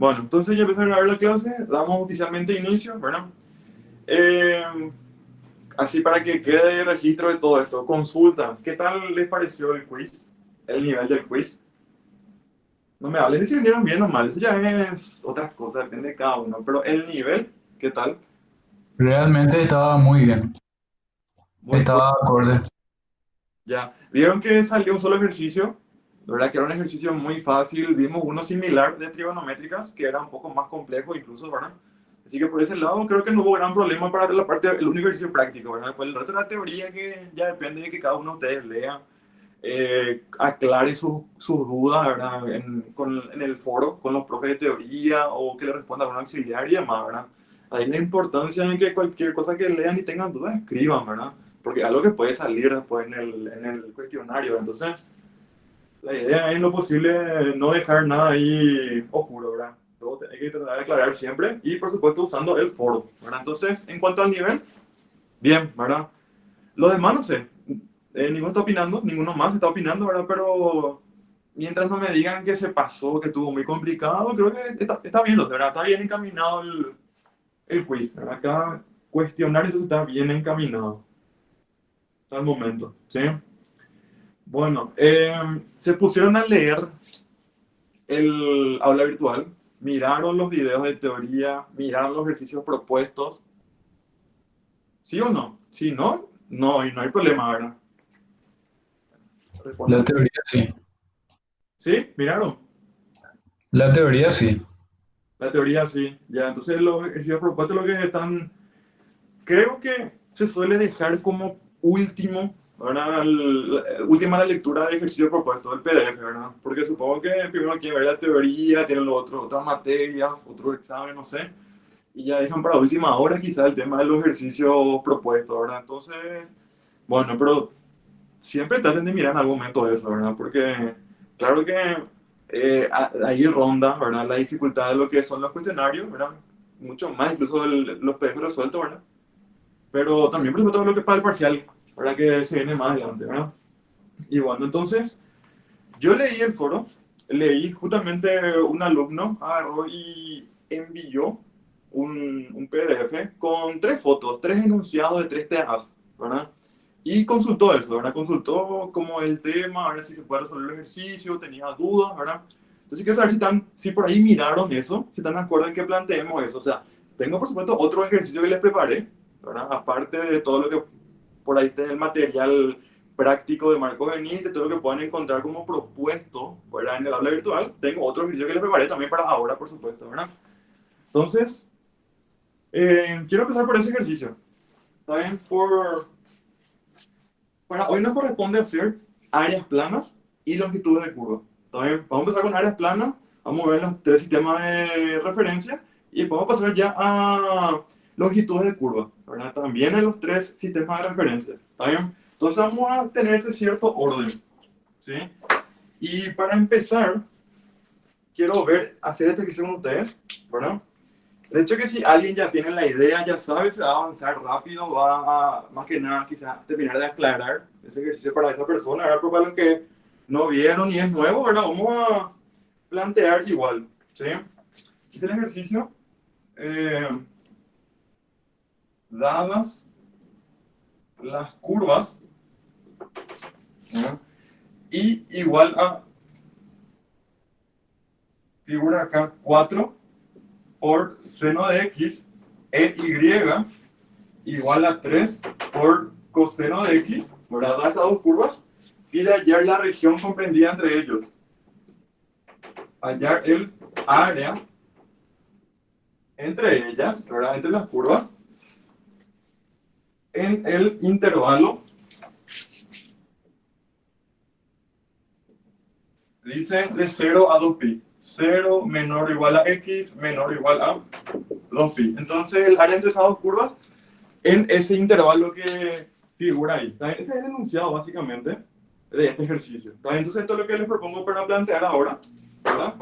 Bueno, entonces ya empezó a grabar la clase, damos oficialmente inicio, ¿verdad? Eh, Así para que quede registro de todo esto. Consulta, ¿qué tal les pareció el quiz? El nivel del quiz. No me hables de si vinieron bien o mal, eso ya es otras cosas, depende de cada uno. Pero el nivel, ¿qué tal? Realmente estaba muy bien, Muy bueno. estaba acorde. Ya. Vieron que salió un solo ejercicio, ¿verdad? Que era un ejercicio muy fácil. Vimos uno similar de trigonométricas, que era un poco más complejo incluso, ¿verdad? Así que por ese lado creo que no hubo gran problema para la parte del único ejercicio práctico, ¿verdad? Pues el resto de la teoría que ya depende de que cada uno de ustedes lea, aclare sus dudas, ¿verdad? En el foro, con los profes de teoría o que le responda a un auxiliar y demás, ¿verdad? Hay una importancia en que cualquier cosa que lean y tengan dudas, escriban, ¿verdad? Porque es algo que puede salir después en el cuestionario. Entonces, la idea es en lo posible no dejar nada ahí oscuro, ¿verdad? Todo hay que tratar de aclarar siempre y, por supuesto, usando el foro, ¿verdad? Entonces, en cuanto al nivel, bien, ¿verdad? Los demás no sé. Ninguno está opinando, ninguno más está opinando, ¿verdad? Pero mientras no me digan que se pasó, que estuvo muy complicado, creo que está bien, ¿verdad? Está bien encaminado el quiz, ¿verdad? Cada cuestionario entonces está bien encaminado hasta el momento, ¿sí? Bueno, se pusieron a leer el aula virtual, miraron los videos de teoría, miraron los ejercicios propuestos, ¿sí o no? Si no, no, y no hay problema, ¿verdad? La Respondan. teoría sí, ¿Sí? ¿Miraron? la teoría sí. La teoría sí, ya. Entonces los ejercicios propuestos lo que están, creo que se suele dejar como último, ¿verdad? Última la lectura de ejercicios propuestos, el PDF, ¿verdad? Porque supongo que primero quieren ver la teoría, tienen los otros, otras materias, otro examen, no sé. Y ya dejan para última hora quizá el tema de los ejercicios propuestos, ¿verdad? Entonces, bueno, pero siempre traten de mirar en algún momento eso, ¿verdad? Porque claro que ahí ronda, ¿verdad? La dificultad de lo que son los cuestionarios, ¿verdad? Mucho más, incluso los PDF resueltos, ¿verdad? Pero también, por supuesto, lo que es para el parcial, ¿verdad? Que se viene más adelante, ¿verdad? Y bueno, entonces, yo leí el foro, leí justamente un alumno agarró y envió un PDF con tres fotos, tres enunciados de tres temas, ¿verdad? Y consultó eso, ¿verdad? Consultó como el tema, a ver si se puede resolver el ejercicio, tenía dudas, ¿verdad? Entonces quiero saber si por ahí miraron eso, si están de acuerdo en que planteemos eso. O sea, tengo por supuesto otro ejercicio que les preparé, ¿verdad? Aparte de todo lo que por ahí está el material práctico de Marco Benítez, todo lo que puedan encontrar como propuesto, ¿verdad? En el aula virtual, tengo otro ejercicio que les preparé también para ahora, por supuesto, ¿verdad? Entonces, quiero empezar por ese ejercicio. ¿Está bien? Para hoy nos corresponde hacer áreas planas y longitudes de curva. ¿Está bien? Vamos a empezar con áreas planas, vamos a ver los tres sistemas de referencia y vamos a pasar ya a longitudes de curva, ¿verdad? También en los tres sistemas de referencia. ¿Está bien? Entonces vamos a tener ese cierto orden, ¿sí? Y para empezar, quiero ver, hacer este ejercicio con ustedes, ¿verdad? De hecho que si alguien ya tiene la idea, ya sabe, se va a avanzar rápido, va a, más que nada, quizás terminar de aclarar ese ejercicio para esa persona, ¿verdad? Pero para los que no vieron y es nuevo, ¿verdad? Vamos a plantear igual, ¿sí? Es el ejercicio, eh, dadas las curvas, ¿no? Y igual a, figura acá, 4 por seno de x e y igual a 3 por coseno de x, ¿verdad? Dadas estas dos curvas, y de hallar la región comprendida entre ellos. Hallar el área entre ellas, ¿verdad? Entre las curvas, en el intervalo, dice de 0 a 2pi. 0 menor o igual a x, menor o igual a 2pi. Entonces, el área entre esas dos curvas, en ese intervalo que figura ahí. ¿Está bien? Ese es el enunciado, básicamente, de este ejercicio. ¿Está bien? Entonces, esto es lo que les propongo para plantear ahora, ¿verdad?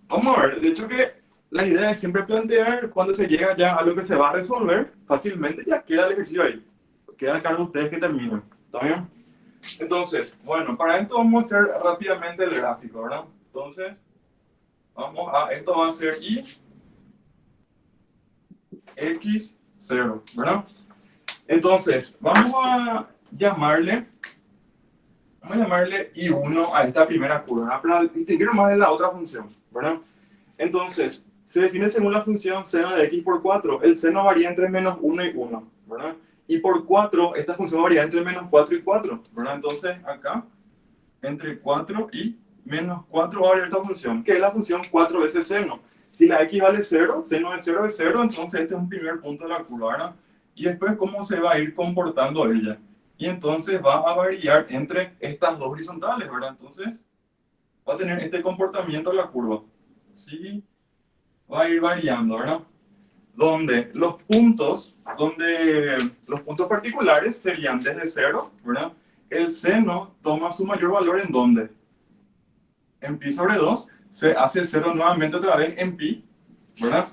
Vamos a ver, de hecho que la idea es siempre plantear cuando se llega ya a lo que se va a resolver fácilmente, ya queda el ejercicio ahí. Queda a cargo de ustedes que terminen. ¿Está bien? Entonces, bueno, para esto vamos a hacer rápidamente el gráfico, ¿verdad? Entonces, Esto va a ser y x0, ¿verdad? Entonces, vamos a llamarle i1 a esta primera curva, para distinguir más de la otra función, ¿verdad? Entonces, se define según la función seno de x por 4. El seno varía entre menos 1 y 1, ¿verdad? Y por 4, esta función varía entre menos 4 y 4, ¿verdad? Entonces, acá, entre 4 y menos 4 va a variar esta función, que es la función 4 veces seno. Si la x vale 0, seno de 0 es 0, entonces este es un primer punto de la curva, ¿verdad? Y después, ¿cómo se va a ir comportando ella? Y entonces va a variar entre estas dos horizontales, ¿verdad? Entonces, va a tener este comportamiento de la curva. ¿Sí? Va a ir variando, ¿verdad? Donde los puntos particulares serían desde 0, ¿verdad? El seno toma su mayor valor en ¿dónde? En pi sobre 2, se hace 0 nuevamente otra vez en pi, ¿verdad?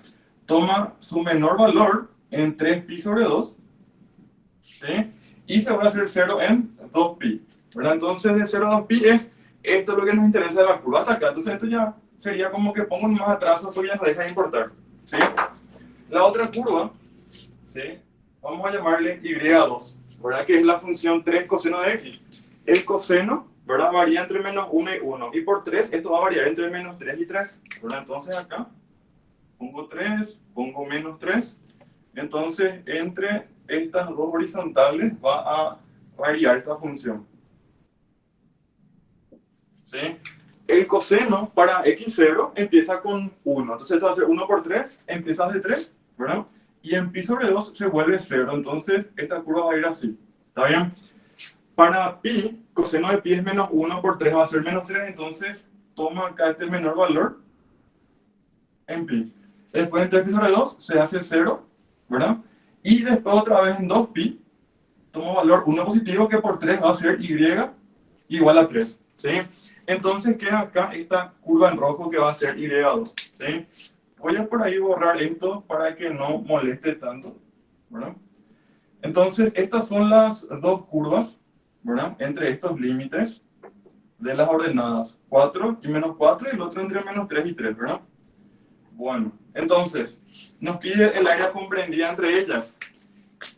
Toma su menor valor en 3 pi sobre 2, ¿sí? Y se va a hacer 0 en 2pi, ¿verdad? Entonces de 0 a 2pi es esto lo que nos interesa de la curva hasta acá. Entonces esto ya sería como que pongo más atraso porque ya no deja de importar, ¿sí? La otra curva, ¿sí? Vamos a llamarle y2, ¿verdad? Que es la función 3 coseno de x. El coseno, ¿verdad? Varía entre menos 1 y 1. Y por 3, esto va a variar entre menos 3 y 3, ¿verdad? Entonces acá pongo 3, pongo menos 3. Entonces, entre estas dos horizontales va a variar esta función, ¿sí? El coseno para x0 empieza con 1. Entonces, esto va a ser 1 por 3, empieza de 3, ¿verdad? Y en pi sobre 2 se vuelve 0. Entonces, esta curva va a ir así. ¿Está bien? Para pi, coseno de pi es menos 1 por 3, va a ser menos 3. Entonces, toma acá este menor valor en pi. Después, en 3 pi sobre 2 se hace 0, ¿verdad? Y después, otra vez en 2pi, tomo valor 1 positivo que por 3 va a ser y igual a 3, ¿sí? Entonces queda acá esta curva en rojo que va a ser y2, ¿sí? Voy a por ahí borrar esto para que no moleste tanto, ¿verdad? Entonces estas son las dos curvas, ¿verdad? Entre estos límites de las ordenadas 4 y menos 4 y el otro entre menos 3 y 3, ¿verdad? Bueno, entonces nos pide el área comprendida entre ellas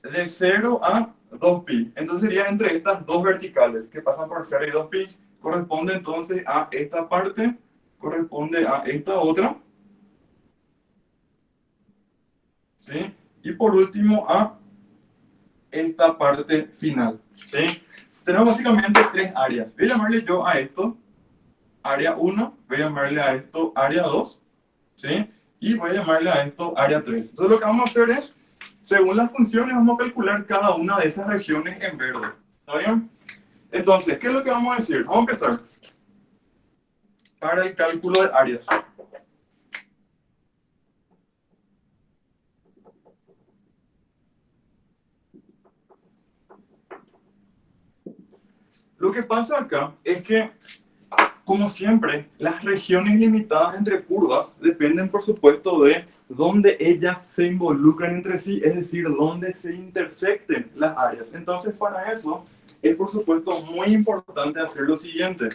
de 0 a 2pi. Entonces sería entre estas dos verticales que pasan por 0 y 2pi. Corresponde entonces a esta parte, corresponde a esta otra, ¿sí? Y por último a esta parte final, ¿sí? Tenemos básicamente tres áreas. Voy a llamarle yo a esto área 1, voy a llamarle a esto área 2, ¿sí? Y voy a llamarle a esto área 3. Entonces lo que vamos a hacer es, según las funciones, vamos a calcular cada una de esas regiones en verde. ¿Está bien? Entonces, ¿qué es lo que vamos a decir? Vamos a empezar. Para el cálculo de áreas. Lo que pasa acá es que, como siempre, las regiones limitadas entre curvas dependen, por supuesto, de dónde ellas se involucran entre sí, es decir, dónde se intersecten las áreas. Entonces, para eso, es, por supuesto, muy importante hacer lo siguiente.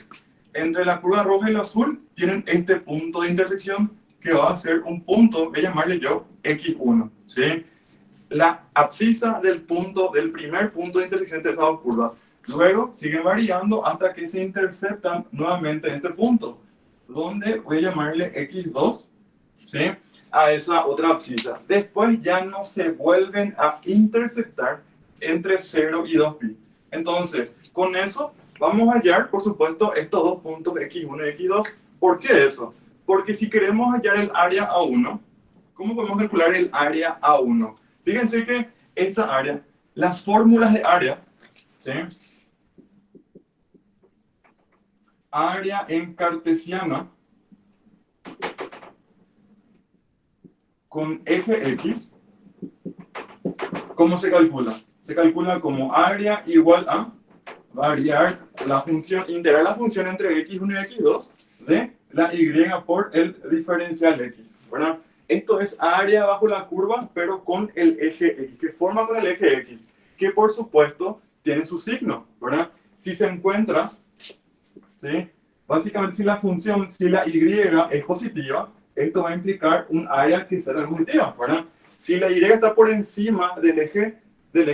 Entre la curva roja y la azul tienen este punto de intersección que va a ser un punto, voy a llamarle yo X1, ¿sí? La abscisa del primer punto de intersección entre esas dos curvas. Luego siguen variando hasta que se interceptan nuevamente en este punto, donde voy a llamarle X2, ¿sí? A esa otra abscisa. Después ya no se vuelven a interceptar entre 0 y 2pi. Entonces, con eso vamos a hallar, por supuesto, estos dos puntos X1 y X2. ¿Por qué eso? Porque si queremos hallar el área A1, ¿cómo podemos calcular el área A1? Fíjense que esta área, las fórmulas de área, ¿sí? Área en cartesiana con eje X, ¿cómo se calcula? Se calcula como área igual a variar la función, integrar la función entre X1 y X2 de la Y por el diferencial X, ¿verdad? Esto es área bajo la curva, pero con el eje X, que forma con el eje X, que por supuesto tiene su signo, ¿verdad? Si se encuentra, ¿sí? Básicamente, si la y es positiva, esto va a implicar un área que será positiva, ¿verdad? Si la y está por encima del eje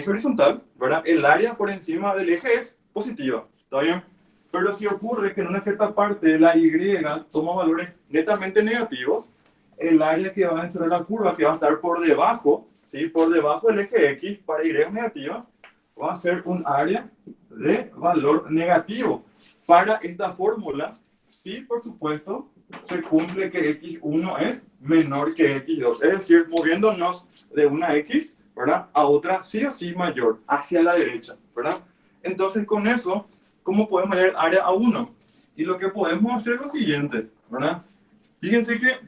horizontal, ¿verdad? El área por encima del eje es positiva, ¿está bien? Pero si ocurre que en una cierta parte de la y toma valores netamente negativos, el área que va a encerrar la curva, que va a estar por debajo, ¿sí? Por debajo del eje X para y negativa, va a ser un área de valor negativo. Para esta fórmula, sí, por supuesto, se cumple que x1 es menor que x2. Es decir, moviéndonos de una x, ¿verdad?, a otra sí o sí mayor, hacia la derecha, ¿verdad? Entonces, con eso, ¿cómo podemos hallar área A1? Y lo que podemos hacer es lo siguiente, ¿verdad? Fíjense que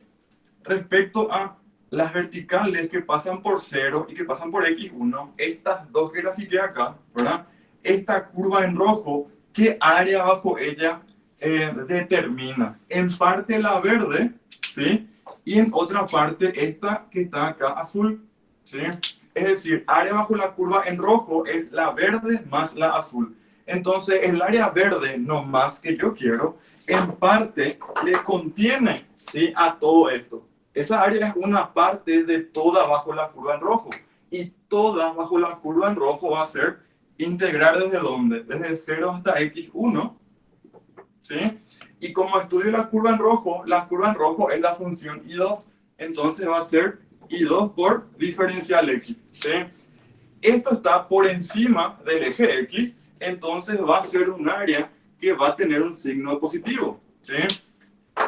respecto a las verticales que pasan por 0 y que pasan por x1, estas dos que grafiqué acá, ¿verdad? Esta curva en rojo, ¿qué área bajo ella determina? En parte la verde, ¿sí? Y en otra parte esta que está acá azul, ¿sí? Es decir, área bajo la curva en rojo es la verde más la azul. Entonces, el área verde, no más que yo quiero, en parte le contiene, ¿sí?, a todo esto. Esa área es una parte de toda bajo la curva en rojo. Y toda bajo la curva en rojo va a ser integrar desde dónde? Desde 0 hasta x1. ¿Sí? Y como estudio la curva en rojo es la función y2. Entonces va a ser y2 por diferencial x. ¿Sí? Esto está por encima del eje x, entonces va a ser un área que va a tener un signo positivo. ¿Sí?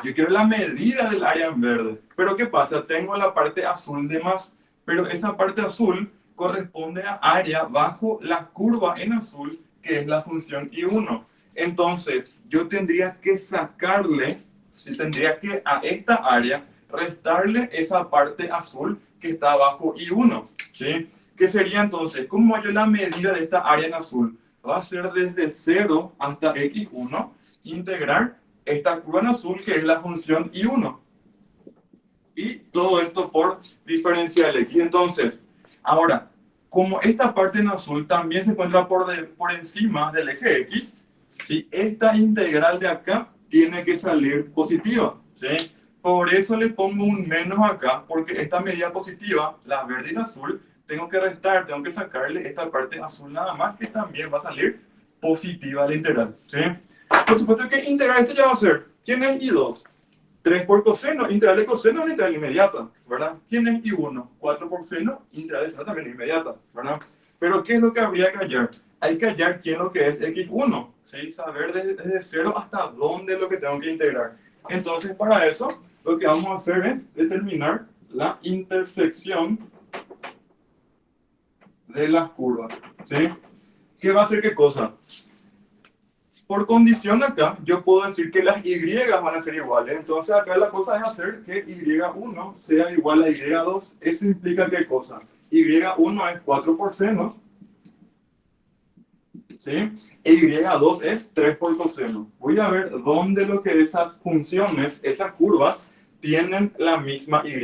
Yo quiero la medida del área en verde. Pero ¿qué pasa? Tengo la parte azul de más, pero esa parte azul corresponde a área bajo la curva en azul, que es la función I1. Entonces, yo tendría que sacarle, si tendría que a esta área restarle esa parte azul que está bajo I1. ¿Sí? ¿Qué sería entonces? ¿Cómo hallo la medida de esta área en azul? Va a ser desde 0 hasta x1, integrar esta curva en azul, que es la función I1. Y todo esto por diferencial x. Entonces, ahora, como esta parte en azul también se encuentra por encima del eje x, ¿sí?, esta integral de acá tiene que salir positiva. ¿Sí? Por eso le pongo un menos acá, porque esta medida positiva, la verde y la azul, tengo que restar, tengo que sacarle esta parte azul nada más, que también va a salir positiva la integral. ¿Sí? Por supuesto que integrar esto ya va a ser, ¿quién es I2? 3 por coseno, integral de coseno es integral inmediata, ¿verdad? ¿Quién es I1? 4 por seno, integral de seno también es inmediata, ¿verdad? Pero ¿qué es lo que habría que hallar? Hay que hallar quién es lo que es x1, ¿sí? Saber desde 0 hasta dónde es lo que tengo que integrar. Entonces, para eso, lo que vamos a hacer es determinar la intersección de las curvas, ¿sí? ¿Qué va a hacer qué cosa? Por condición acá, yo puedo decir que las y van a ser iguales. Entonces acá la cosa es hacer que y1 sea igual a y2. Eso implica qué cosa. Y1 es 4 por seno, ¿sí? E y2 es 3 por coseno. Voy a ver dónde lo que esas funciones, esas curvas, tienen la misma y.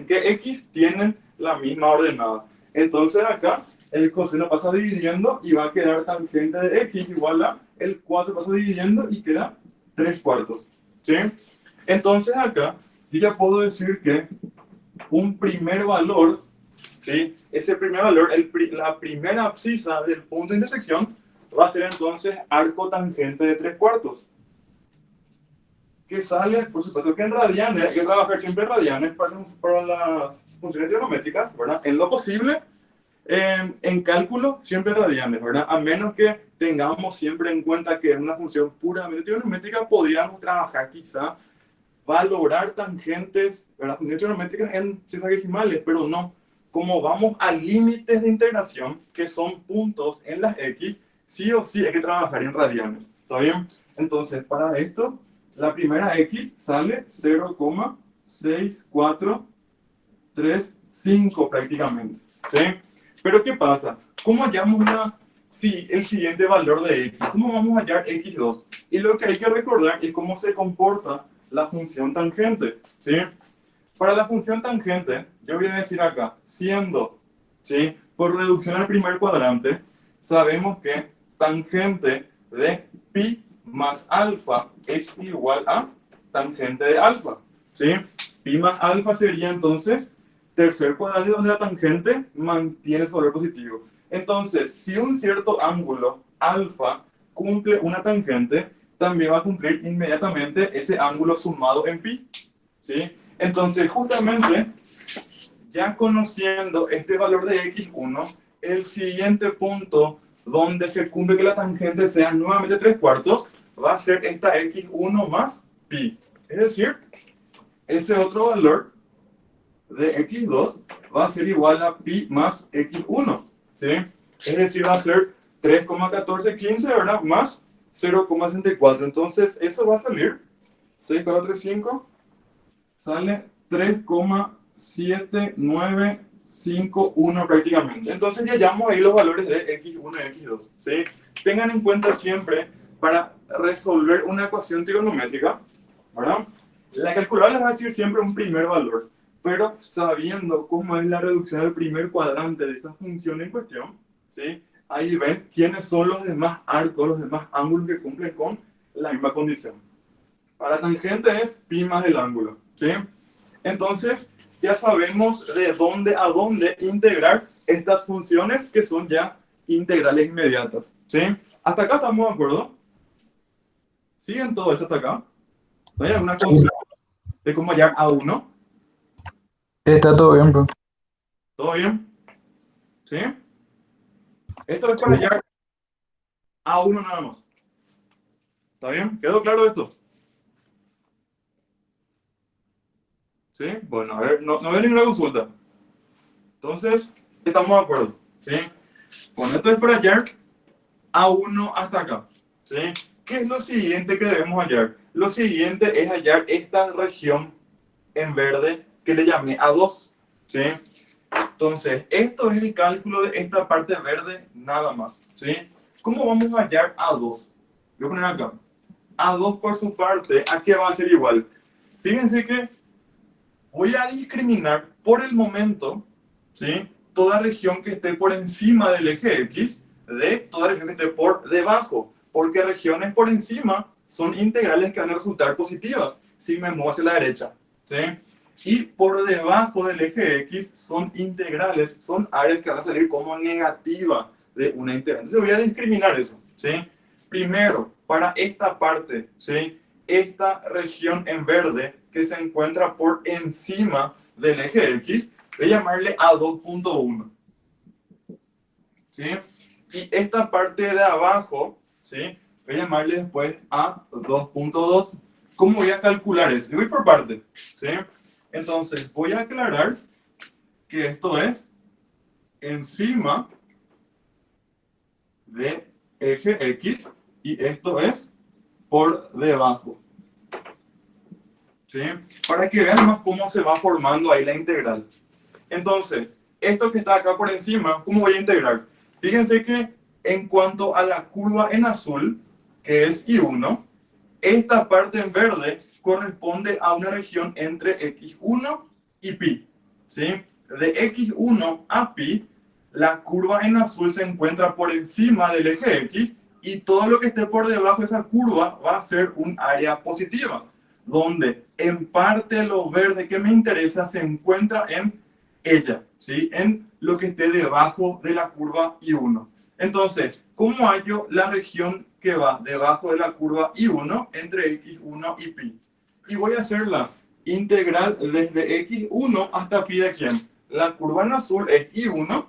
Que x tienen la misma ordenada. Entonces acá el coseno pasa dividiendo y va a quedar tangente de x igual a el 4 pasa dividiendo y queda 3 cuartos. ¿Sí? Entonces acá yo ya puedo decir que un primer valor, ¿sí?, ese primer valor, la primera abscisa del punto de intersección, va a ser entonces arco tangente de 3 cuartos. Que sale, por supuesto que en radianes, hay que trabajar siempre en radianes para las funciones trigonométricas, ¿verdad? En lo posible, en cálculo, siempre radianes, ¿verdad? A menos que tengamos siempre en cuenta que es una función puramente trigonométrica, podríamos trabajar quizá, valorar tangentes, ¿verdad?, funciones trigonométricas en sexagesimales, pero no. Como vamos a límites de integración, que son puntos en las x, sí o sí hay que trabajar en radianes. ¿Está bien? Entonces, para esto, la primera x sale 0,6435 prácticamente. ¿Sí? Pero ¿qué pasa? ¿Cómo hallamos el siguiente valor de x? ¿Cómo vamos a hallar x2? Y lo que hay que recordar es cómo se comporta la función tangente. ¿Sí? Para la función tangente, yo voy a decir acá, siendo, ¿sí?, por reducción al primer cuadrante, sabemos que tangente de pi más alfa es igual a tangente de alfa, ¿sí? Pi más alfa sería entonces tercer cuadrante donde la tangente mantiene su valor positivo. Entonces, si un cierto ángulo alfa cumple una tangente, también va a cumplir inmediatamente ese ángulo sumado en pi, ¿sí? Entonces, justamente, ya conociendo este valor de x1, el siguiente punto donde se cumple que la tangente sea nuevamente 3/4 va a ser esta x1 más pi. Es decir, ese otro valor de x2 va a ser igual a pi más x1, ¿sí? Es decir, va a ser 3,1415, ¿verdad? Más 0,64. Entonces, eso va a salir 6,435, sale 3,7951 prácticamente. Entonces, ya hallamos ahí los valores de x1 y x2, ¿sí? Tengan en cuenta siempre, para resolver una ecuación trigonométrica, ¿verdad? La calculadora les va a decir siempre un primer valor, pero sabiendo cómo es la reducción del primer cuadrante de esa función en cuestión, ¿sí? Ahí ven quiénes son los demás arcos, los demás ángulos que cumplen con la misma condición. Para tangente es pi más el ángulo, ¿sí? Entonces, ya sabemos de dónde a dónde integrar estas funciones que son ya integrales inmediatas, ¿sí? ¿Hasta acá estamos de acuerdo? ¿Siguen todo esto hasta acá? ¿No hay alguna consulta de cómo hallar A1? Está todo bien, bro. ¿Todo bien? ¿Sí? Esto es para hallar A1 nada más. ¿Está bien? ¿Quedó claro esto? ¿Sí? Bueno, a ver, no veo ninguna consulta. Entonces, estamos de acuerdo, ¿sí? Bueno, esto es para hallar A1 hasta acá, ¿sí? ¿Qué es lo siguiente que debemos hallar? Lo siguiente es hallar esta región en verde que le llamé A2, ¿sí? Entonces, esto es el cálculo de esta parte verde nada más, ¿sí? ¿Cómo vamos a hallar A2? Voy a poner acá. A2 por su parte, ¿a qué va a ser igual? Fíjense que voy a discriminar por el momento, ¿sí? Toda región que esté por encima del eje X de toda región que esté por debajo, porque regiones por encima son integrales que van a resultar positivas si me muevo hacia la derecha, ¿sí? Y por debajo del eje X son integrales, son áreas que van a salir como negativa de una integral. Entonces voy a discriminar eso, ¿sí? Primero, para esta parte, ¿sí? Esta región en verde que se encuentra por encima del eje X, voy a llamarle A2.1, ¿sí? Y esta parte de abajo, ¿sí? Voy a llamarle después A2.2. ¿Cómo voy a calcular eso? Yo voy por parte, ¿sí? Entonces, voy a aclarar que esto es encima de eje X y esto es por debajo, ¿sí? Para que vean más cómo se va formando ahí la integral. Entonces, esto que está acá por encima, ¿cómo voy a integrar? Fíjense que en cuanto a la curva en azul, que es I1, esta parte en verde corresponde a una región entre x1 y pi, ¿sí? De x1 a pi, la curva en azul se encuentra por encima del eje X y todo lo que esté por debajo de esa curva va a ser un área positiva, donde en parte lo verde que me interesa se encuentra en ella, ¿sí? En lo que esté debajo de la curva I1. Entonces, ¿cómo hallo la región que va debajo de la curva I1 entre x1 y pi? Y voy a hacer la integral desde x1 hasta pi de quién. La curva en azul es I1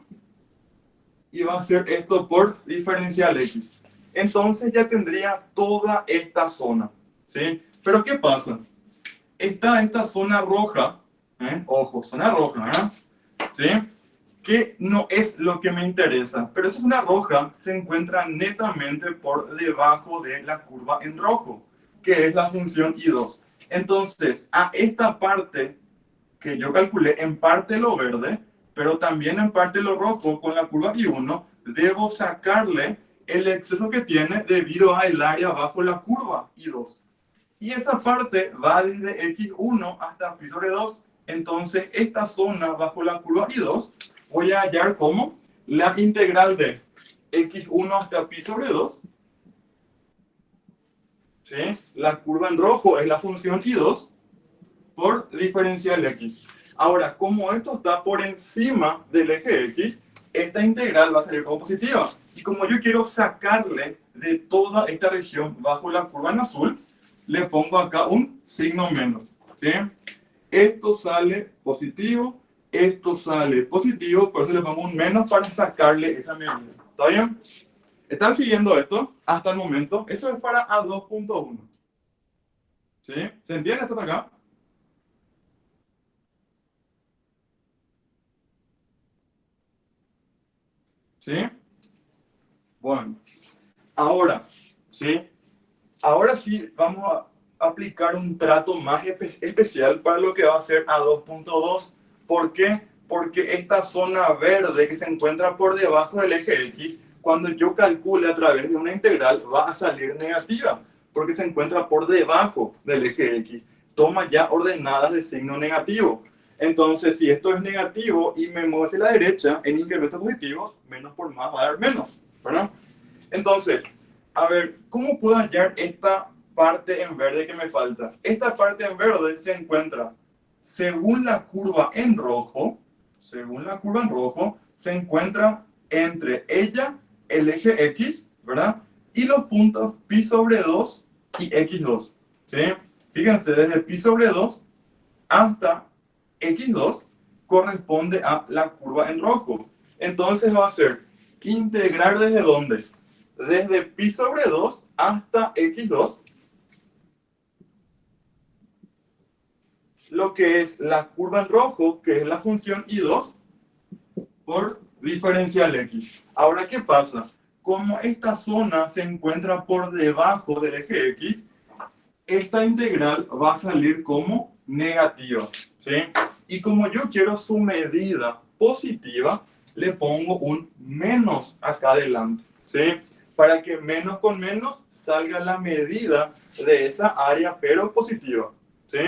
y va a ser esto por diferencial x. Entonces ya tendría toda esta zona, ¿sí? Pero ¿qué pasa? Está esta zona roja, ojo, zona roja, ¿verdad? ¿Sí? Que no es lo que me interesa, pero esa zona roja se encuentra netamente por debajo de la curva en rojo, que es la función I2. Entonces, a esta parte que yo calculé en parte lo verde, pero también en parte lo rojo con la curva I1, debo sacarle el exceso que tiene debido al área bajo la curva I2. Y esa parte va desde x1 hasta pi sobre 2. Entonces, esta zona bajo la curva I2 voy a hallar como la integral de x1 hasta pi sobre 2 ¿sí? La curva en rojo es la función y2 por diferencial x. Ahora, como esto está por encima del eje x, esta integral va a salir como positiva. Y como yo quiero sacarle de toda esta región bajo la curva en azul, le pongo acá un signo menos, ¿sí? Esto sale positivo, esto sale positivo, por eso le pongo un menos para sacarle esa medida. ¿Está bien? ¿Están siguiendo esto hasta el momento? Esto es para A2.1. ¿Sí? ¿Se entiende esto hasta acá? ¿Sí? Bueno, ahora, ¿sí? Ahora sí vamos a aplicar un trato más especial para lo que va a ser A2.2. ¿Por qué? Porque esta zona verde que se encuentra por debajo del eje X, cuando yo calcule a través de una integral, va a salir negativa, porque se encuentra por debajo del eje X. Toma ya ordenadas de signo negativo. Entonces, si esto es negativo y me muevo hacia la derecha en incrementos positivos, menos por más va a dar menos, ¿verdad? Entonces, a ver, ¿cómo puedo hallar esta parte en verde que me falta? Esta parte en verde se encuentra, según la curva en rojo, se encuentra entre ella, el eje X, ¿verdad? Y los puntos pi sobre 2 y x2, ¿sí? Fíjense, desde pi sobre 2 hasta x2 corresponde a la curva en rojo. Entonces va a ser integrar desde dónde? Desde pi sobre 2 hasta x2, lo que es la curva en rojo, que es la función y2, por diferencial x. Ahora, ¿qué pasa? Como esta zona se encuentra por debajo del eje x, esta integral va a salir como negativa, ¿sí? Y como yo quiero su medida positiva, le pongo un menos acá adelante, ¿sí? Para que menos con menos salga la medida de esa área, pero positiva, ¿sí?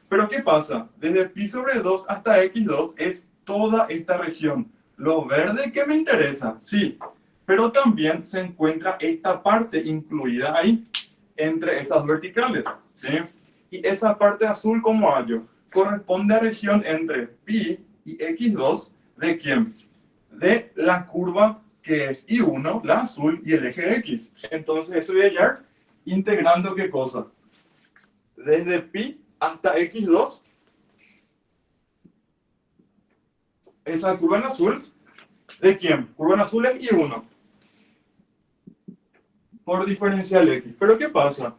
Pero ¿qué pasa? Desde pi sobre 2 hasta x2 es toda esta región. Lo verde que me interesa, sí, pero también se encuentra esta parte incluida ahí, entre esas verticales, ¿sí? Y esa parte azul, ¿cómo hallo? Corresponde a región entre pi y x2, ¿de quién? De la curva que es I1, la azul, y el eje X. Entonces eso voy a hallar integrando ¿qué cosa? Desde pi hasta x2, esa curva en azul, ¿de quién? Curva en azul es I1, por diferencial X. Pero ¿qué pasa?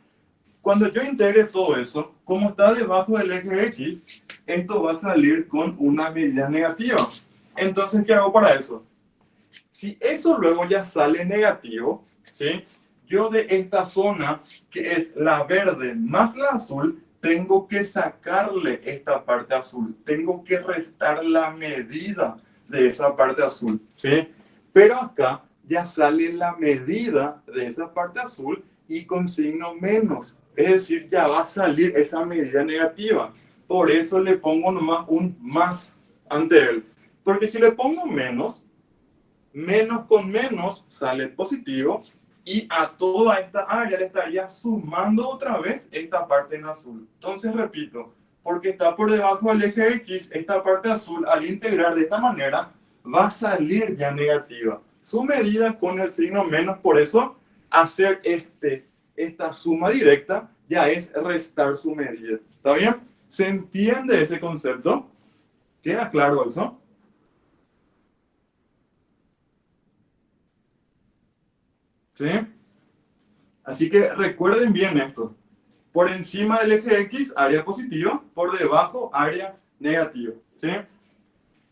Cuando yo integre todo eso, como está debajo del eje X, esto va a salir con una medida negativa. Entonces, ¿qué hago para eso? Si eso luego ya sale negativo, ¿sí? Yo de esta zona, que es la verde más la azul, tengo que sacarle esta parte azul. Tengo que restar la medida de esa parte azul, ¿sí? Pero acá ya sale la medida de esa parte azul y con signo menos. Es decir, ya va a salir esa medida negativa. Por eso le pongo nomás un más ante él. Porque si le pongo menos, menos con menos sale positivo y a toda esta área le estaría sumando otra vez esta parte en azul. Entonces repito, porque está por debajo del eje X, esta parte azul al integrar de esta manera va a salir ya negativa. Su medida con el signo menos, por eso hacer esta suma directa ya es restar su medida. ¿Está bien? ¿Se entiende ese concepto? ¿Queda claro eso? ¿Sí? Así que recuerden bien esto. Por encima del eje X, área positiva, por debajo, área negativa, ¿sí?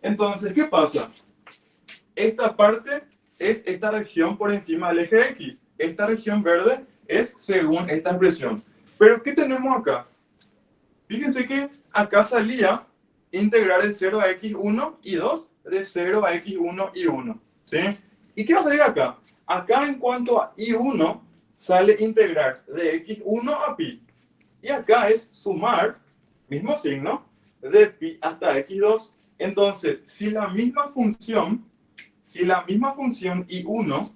Entonces, ¿qué pasa? Esta parte es esta región por encima del eje X. Esta región verde es según esta expresión. Pero, ¿qué tenemos acá? Fíjense que acá salía integrar de 0 a x1 y 2, de 0 a x1 y 1, ¿sí? ¿Y qué va a salir acá? Acá en cuanto a i1, sale integrar de x1 a pi. Y acá es sumar, mismo signo, de pi hasta x2. Entonces, si la misma función i1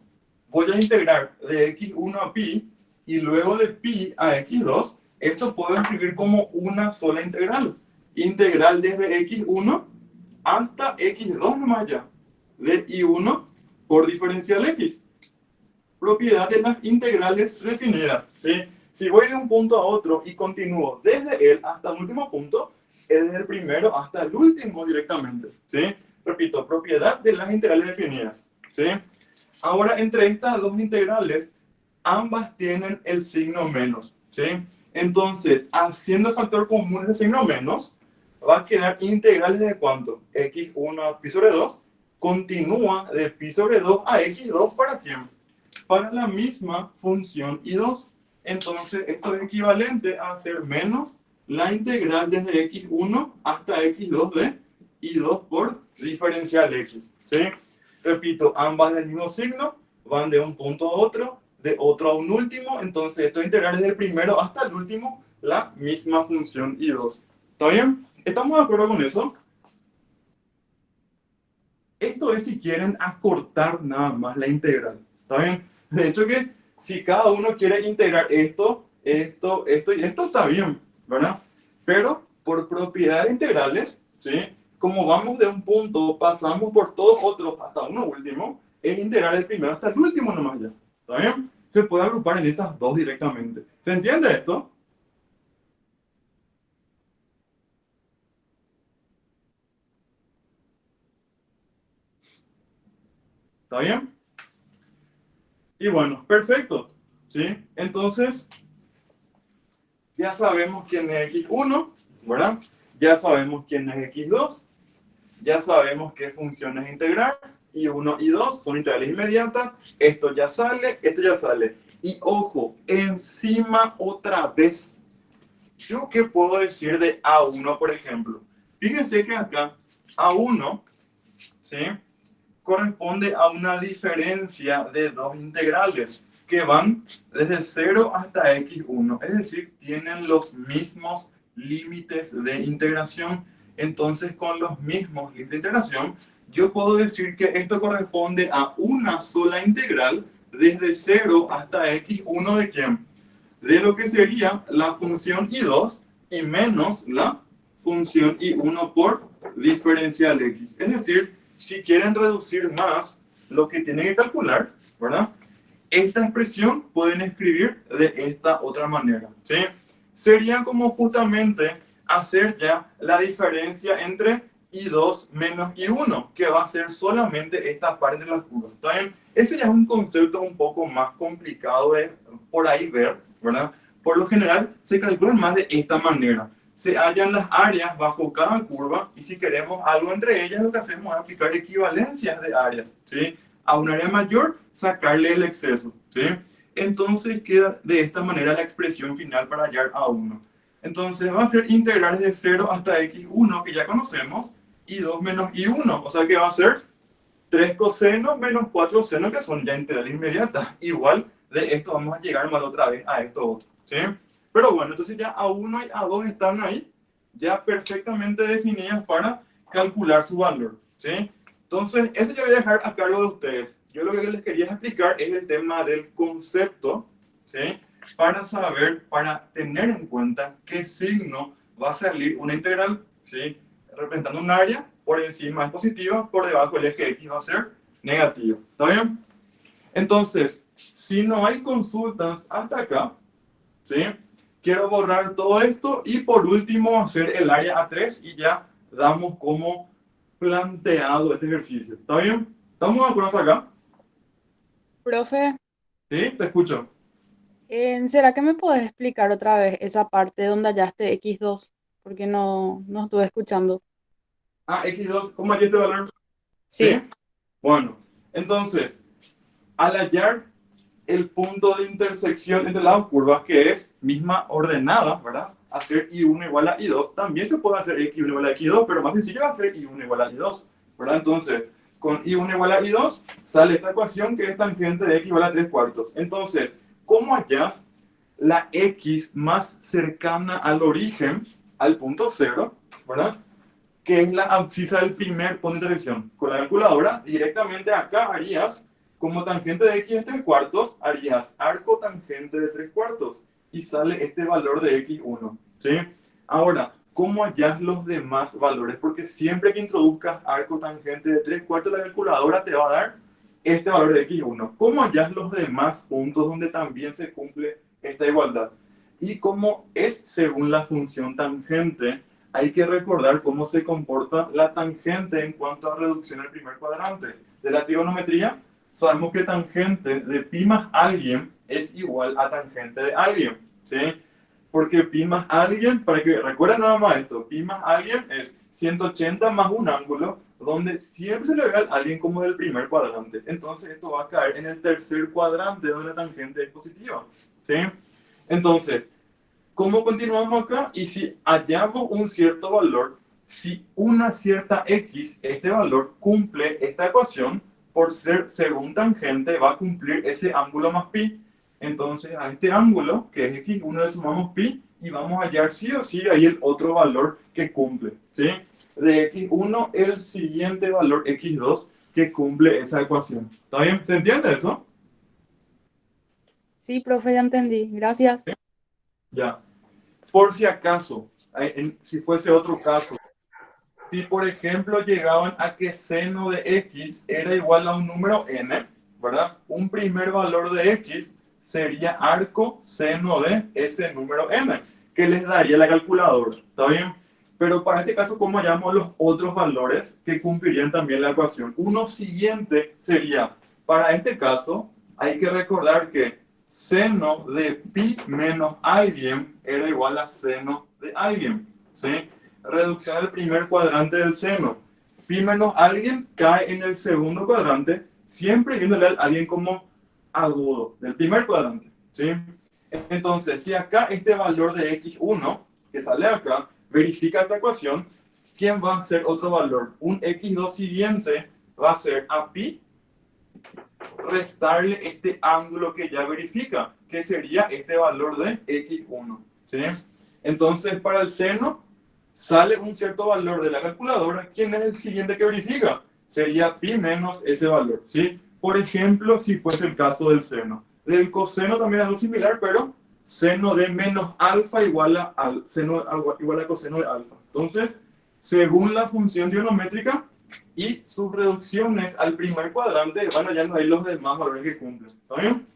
voy a integrar de x1 a pi, y luego de pi a x2, esto puedo escribir como una sola integral. Integral desde x1 hasta x2 nomás ya, de i1 por diferencial x. Propiedad de las integrales definidas, ¿sí? Si voy de un punto a otro y continúo desde él hasta el último punto, es desde el primero hasta el último directamente, ¿sí? Repito, propiedad de las integrales definidas, ¿sí? Ahora, entre estas dos integrales, ambas tienen el signo menos, ¿sí? Entonces, haciendo factor común ese signo menos, va a quedar integrales de ¿cuánto? X1 a pi sobre 2, continúa de pi sobre 2 a x2 ¿para quién? Para la misma función i2. Entonces, esto es equivalente a hacer menos la integral desde x1 hasta x2 de i2 por diferencial x, ¿sí? Repito, ambas del mismo signo, van de un punto a otro, de otro a un último, entonces esto es integrar desde el primero hasta el último la misma función i2. ¿Está bien? ¿Estamos de acuerdo con eso? Esto es si quieren acortar nada más la integral. ¿Está bien? De hecho que si cada uno quiere integrar esto, esto, esto y esto, está bien, ¿verdad? Pero por propiedades integrales, ¿sí? Como vamos de un punto, pasamos por todos otros hasta uno último, es integrar el primero hasta el último nomás ya. ¿Está bien? Se puede agrupar en esas dos directamente. ¿Se entiende esto? ¿Está bien? Y bueno, perfecto. ¿Sí? Entonces, ya sabemos quién es x1, ¿verdad? Ya sabemos quién es x2, ya sabemos qué funciones integrar, y 1 y 2 son integrales inmediatas, esto ya sale, esto ya sale. Y ojo, encima otra vez, ¿yo qué puedo decir de A1, por ejemplo? Fíjense que acá A1, ¿sí?, corresponde a una diferencia de dos integrales que van desde 0 hasta x1, es decir, tienen los mismos límites de integración. Entonces, con los mismos límites de integración, yo puedo decir que esto corresponde a una sola integral desde 0 hasta x1 de quién? De lo que sería la función i2 y menos la función i1 por diferencial x. Es decir, si quieren reducir más lo que tienen que calcular, ¿verdad? Esta expresión pueden escribir de esta otra manera, ¿sí? Sería como justamente hacer ya la diferencia entre i2 menos i1, que va a ser solamente esta parte de la curva, ¿está bien? Ese ya es un concepto un poco más complicado de por ahí ver, ¿verdad? Por lo general se calculan más de esta manera. Se hallan las áreas bajo cada curva y si queremos algo entre ellas, lo que hacemos es aplicar equivalencias de áreas, ¿sí? A un área mayor, sacarle el exceso, ¿sí? Entonces queda de esta manera la expresión final para hallar A1. Entonces va a ser integrar desde 0 hasta x1, que ya conocemos, y 2 menos i1, o sea que va a ser 3 cosenos menos 4 senos, que son ya integrales inmediatas. Igual de esto vamos a llegar más otra vez a esto otro, ¿sí? Pero bueno, entonces ya A1 y A2 están ahí, ya perfectamente definidas para calcular su valor, ¿sí? Entonces, eso yo voy a dejar a cargo de ustedes. Yo lo que les quería explicar es el tema del concepto, ¿sí? Para saber, para tener en cuenta qué signo va a salir una integral, ¿sí? Representando un área, por encima es positiva, por debajo el eje X va a ser negativo. ¿Está bien? Entonces, si no hay consultas hasta acá, ¿sí? Quiero borrar todo esto y por último hacer el área A3 y ya damos como planteado este ejercicio. ¿Está bien? ¿Estamos de acuerdo hasta acá? Profe, ¿Sí? Te escucho. ¿será que me podés explicar otra vez esa parte donde hallaste x2? Porque no estuve escuchando. Ah, x2, ¿cómo hay este valor? ¿Sí? Sí, Bueno, entonces, al hallar el punto de intersección entre las dos curvas, que es misma ordenada, ¿verdad? Hacer I1 igual a I2, también se puede hacer X1 igual a X2, pero más sencillo va a ser I1 igual a I2, ¿verdad? Entonces, con I1 igual a I2, sale esta ecuación que es tangente de X igual a 3 cuartos. Entonces, ¿cómo hallas la X más cercana al origen, al punto cero, ¿verdad? Que es la abscisa del primer punto de intersección? Con la calculadora, directamente acá harías como tangente de x es 3/4, harías arco tangente de 3/4 y sale este valor de x1, ¿sí? Ahora, ¿cómo hallas los demás valores? Porque siempre que introduzcas arco tangente de 3/4, la calculadora te va a dar este valor de x1. ¿Cómo hallas los demás puntos donde también se cumple esta igualdad? Y como es según la función tangente, hay que recordar cómo se comporta la tangente en cuanto a reducción al primer cuadrante. De la trigonometría, sabemos que tangente de pi más alguien es igual a tangente de alguien, ¿sí? Porque pi más alguien, para que recuerden nada más esto, pi más alguien es 180 más un ángulo, donde siempre se le ve a alguien como del primer cuadrante. Entonces esto va a caer en el tercer cuadrante donde la tangente es positiva, ¿sí? Entonces, ¿cómo continuamos acá? Y si hallamos un cierto valor, si una cierta x, este valor cumple esta ecuación, por ser según tangente, va a cumplir ese ángulo más pi. Entonces, a este ángulo, que es x1, le sumamos pi y vamos a hallar sí o sí ahí el otro valor que cumple, ¿sí? De x1, el siguiente valor x2 que cumple esa ecuación. ¿Está bien? ¿Se entiende eso? Sí, profe, ya entendí. Gracias. Ya. Por si acaso, si fuese otro caso, si por ejemplo llegaban a que seno de x era igual a un número n, ¿verdad? Un primer valor de x sería arco seno de ese número n, que les daría la calculadora, ¿está bien? Pero para este caso, ¿cómo hallamos los otros valores que cumplirían también la ecuación? Uno siguiente sería, para este caso, hay que recordar que seno de pi menos alguien era igual a seno de alguien, ¿sí? Reducción al primer cuadrante del seno. Pi menos alguien cae en el segundo cuadrante, siempre viéndole a alguien como agudo del primer cuadrante, ¿sí? Entonces, si acá este valor de x1, que sale acá, verifica esta ecuación, ¿quién va a ser otro valor? Un x2 siguiente va a ser a pi restarle este ángulo que ya verifica, que sería este valor de x1, ¿sí? Entonces, para el seno, sale un cierto valor de la calculadora. ¿Quién es el siguiente que verifica? Sería pi menos ese valor, ¿sí? Por ejemplo, si fuese el caso del seno. Del coseno también es algo similar, pero seno de menos alfa igual a, seno, igual a coseno de alfa. Entonces, según la función trigonométrica y sus reducciones al primer cuadrante, van hallando ahí los demás valores que cumplen. ¿Está bien?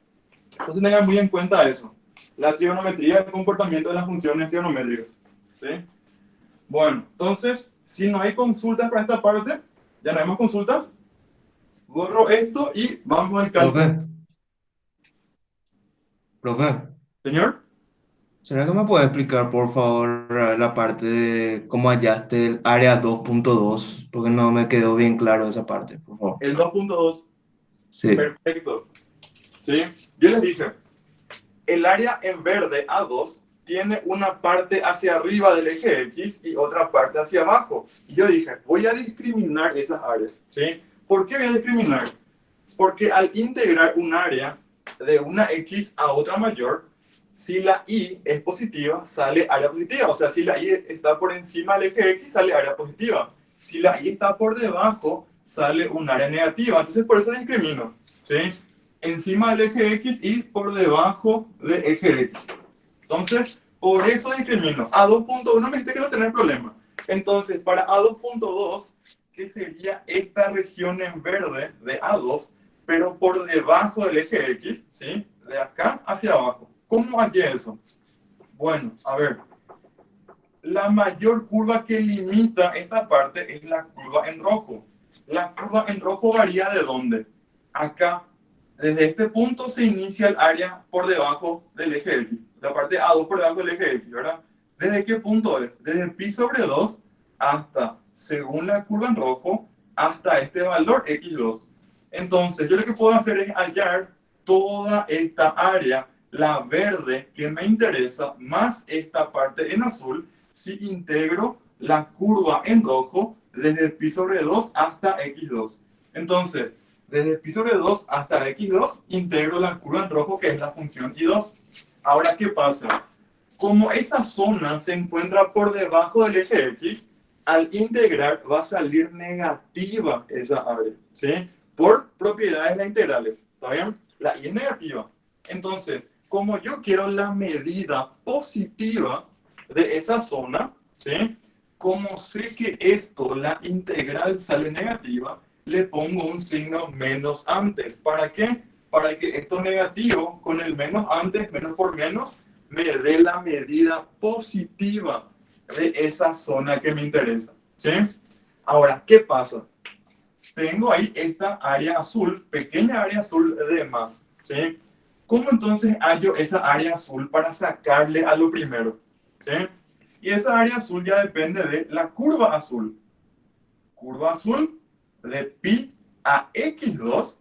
Entonces tengan muy en cuenta eso. La trigonometría, el comportamiento de las funciones trigonométricas, ¿sí? Bueno, entonces, si no hay consultas para esta parte, ya no hay más consultas, borro esto y vamos al cálculo. Profe, Señor, ¿será que me puede explicar, por favor, la parte de cómo hallaste el área 2.2? Porque no me quedó bien claro esa parte, por favor. el 2.2, Sí. perfecto. ¿Sí? Yo les dije, el área en verde A2 tiene una parte hacia arriba del eje X y otra parte hacia abajo. Y yo dije, voy a discriminar esas áreas, ¿sí? ¿Por qué voy a discriminar? Porque al integrar un área de una X a otra mayor, si la Y es positiva, sale área positiva. O sea, si la Y está por encima del eje X, sale área positiva. Si la Y está por debajo, sale un área negativa. Entonces, por eso discrimino, ¿sí? Encima del eje X y por debajo del eje X. Entonces, por eso discrimino. A2.1 me dijiste que no tener problema. Entonces, para A2.2, que sería esta región en verde de A2, pero por debajo del eje X, ¿sí? De acá hacia abajo. ¿Cómo hallé eso? Bueno, a ver. La mayor curva que limita esta parte es la curva en rojo. La curva en rojo varía de dónde? Acá. Desde este punto se inicia el área por debajo del eje X. La parte A2 por debajo del eje X, ¿verdad? ¿Desde qué punto es? Desde pi sobre 2 hasta, según la curva en rojo, hasta este valor x2. Entonces, yo lo que puedo hacer es hallar toda esta área, la verde que me interesa, más esta parte en azul, si integro la curva en rojo desde pi sobre 2 hasta x2. Entonces, desde pi sobre 2 hasta x2, integro la curva en rojo, que es la función y2. Ahora, ¿qué pasa? Como esa zona se encuentra por debajo del eje X, al integrar va a salir negativa esa área, ¿sí? Por propiedades de las integrales. ¿Está bien? La y es negativa. Entonces, como yo quiero la medida positiva de esa zona, ¿sí? Como sé que esto, la integral sale negativa, le pongo un signo menos antes. ¿Para qué? Para que esto negativo, con el menos antes, menos por menos, me dé la medida positiva de esa zona que me interesa. ¿Sí? Ahora, ¿qué pasa? Tengo ahí esta área azul, pequeña área azul de más. ¿Sí? ¿Cómo entonces hallo esa área azul para sacarle a lo primero? ¿Sí? Y esa área azul ya depende de la curva azul. Curva azul de pi a x2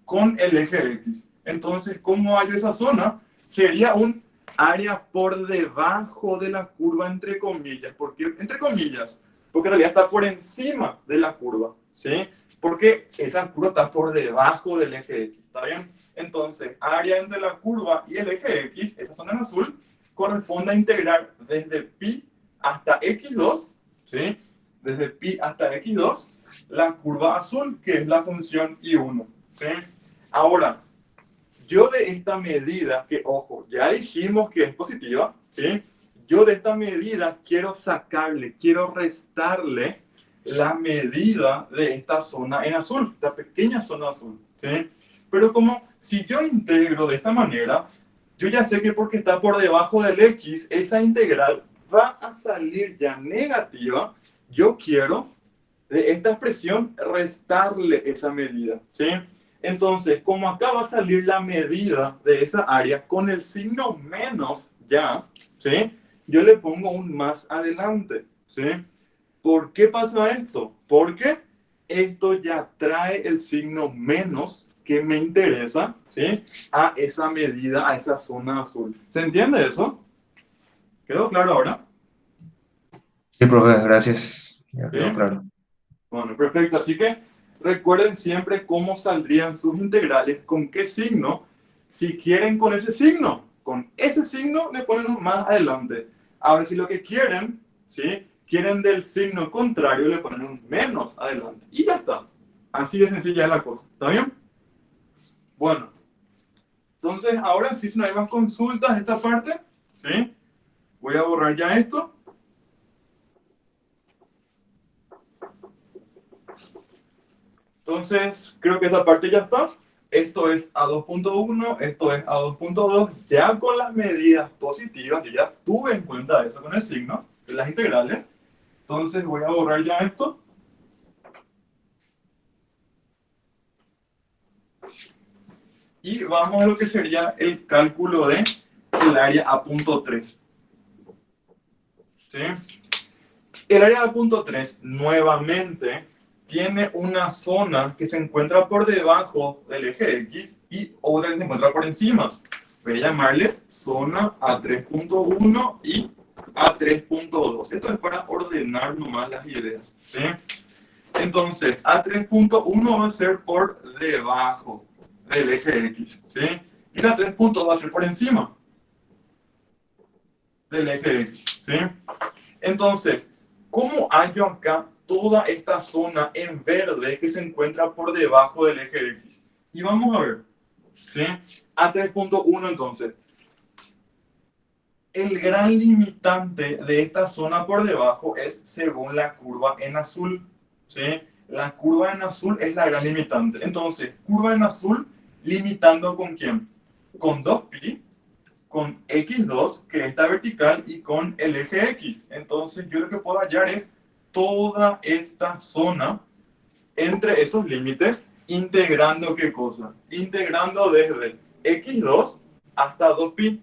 con el eje X. Entonces, ¿cómo hallo esa zona? Sería un área por debajo de la curva, entre comillas. ¿Por qué entre comillas? Porque en realidad está por encima de la curva, ¿sí? Porque esa curva está por debajo del eje X, ¿está bien? Entonces, área entre la curva y el eje X, esa zona en azul, corresponde a integrar desde pi hasta x2, ¿sí? Desde pi hasta x2, la curva azul, que es la función I1, ¿sí? Ahora, yo de esta medida, que ojo, ya dijimos que es positiva, ¿sí? Yo de esta medida quiero sacarle, quiero restarle la medida de esta zona en azul, esta pequeña zona azul, ¿sí? Pero como si yo integro de esta manera, yo ya sé que porque está por debajo del x, esa integral va a salir ya negativa. Yo quiero de esta expresión restarle esa medida, ¿sí? Entonces, como acá va a salir la medida de esa área con el signo menos ya, ¿sí? Yo le pongo un más adelante, ¿sí? ¿Por qué pasa esto? Porque esto ya trae el signo menos que me interesa, ¿sí? A esa medida, a esa zona azul. ¿Se entiende eso? ¿Quedó claro ahora? Sí, profe, gracias. Ya ¿Sí? quedó claro. Bueno, perfecto. Así que recuerden siempre cómo saldrían sus integrales, con qué signo. Si quieren con ese signo le ponen un más adelante. Ahora, si lo que quieren, ¿sí? Quieren del signo contrario, le ponen un menos adelante. Y ya está. Así de sencilla es la cosa. ¿Está bien? Bueno, entonces ahora sí, si no hay más consultas de esta parte, ¿sí? Voy a borrar ya esto. Entonces, creo que esta parte ya está. Esto es A2.1, esto es A2.2. Ya con las medidas positivas, yo ya tuve en cuenta eso con el signo de las integrales. Entonces voy a borrar ya esto. Y vamos a lo que sería el cálculo de el área A.3. ¿Sí? El área A.3 nuevamente tiene una zona que se encuentra por debajo del eje X y otra que se encuentra por encima. Voy a llamarles zona A3.1 y A3.2. Esto es para ordenar nomás las ideas, ¿sí? Entonces, A3.1 va a ser por debajo del eje X, ¿sí? Y la 3.2 va a ser por encima del eje X, ¿sí? Entonces, ¿cómo hallo acá toda esta zona en verde que se encuentra por debajo del eje X? Y vamos a ver, ¿sí? A3.1 entonces. El gran limitante de esta zona por debajo es según la curva en azul, ¿sí? La curva en azul es la gran limitante. Entonces, curva en azul limitando ¿con quién? Con 2pi, con x2, que está vertical, y con el eje X. Entonces, yo lo que puedo hallar es toda esta zona entre esos límites, integrando ¿qué cosa? Integrando desde x2 hasta 2pi.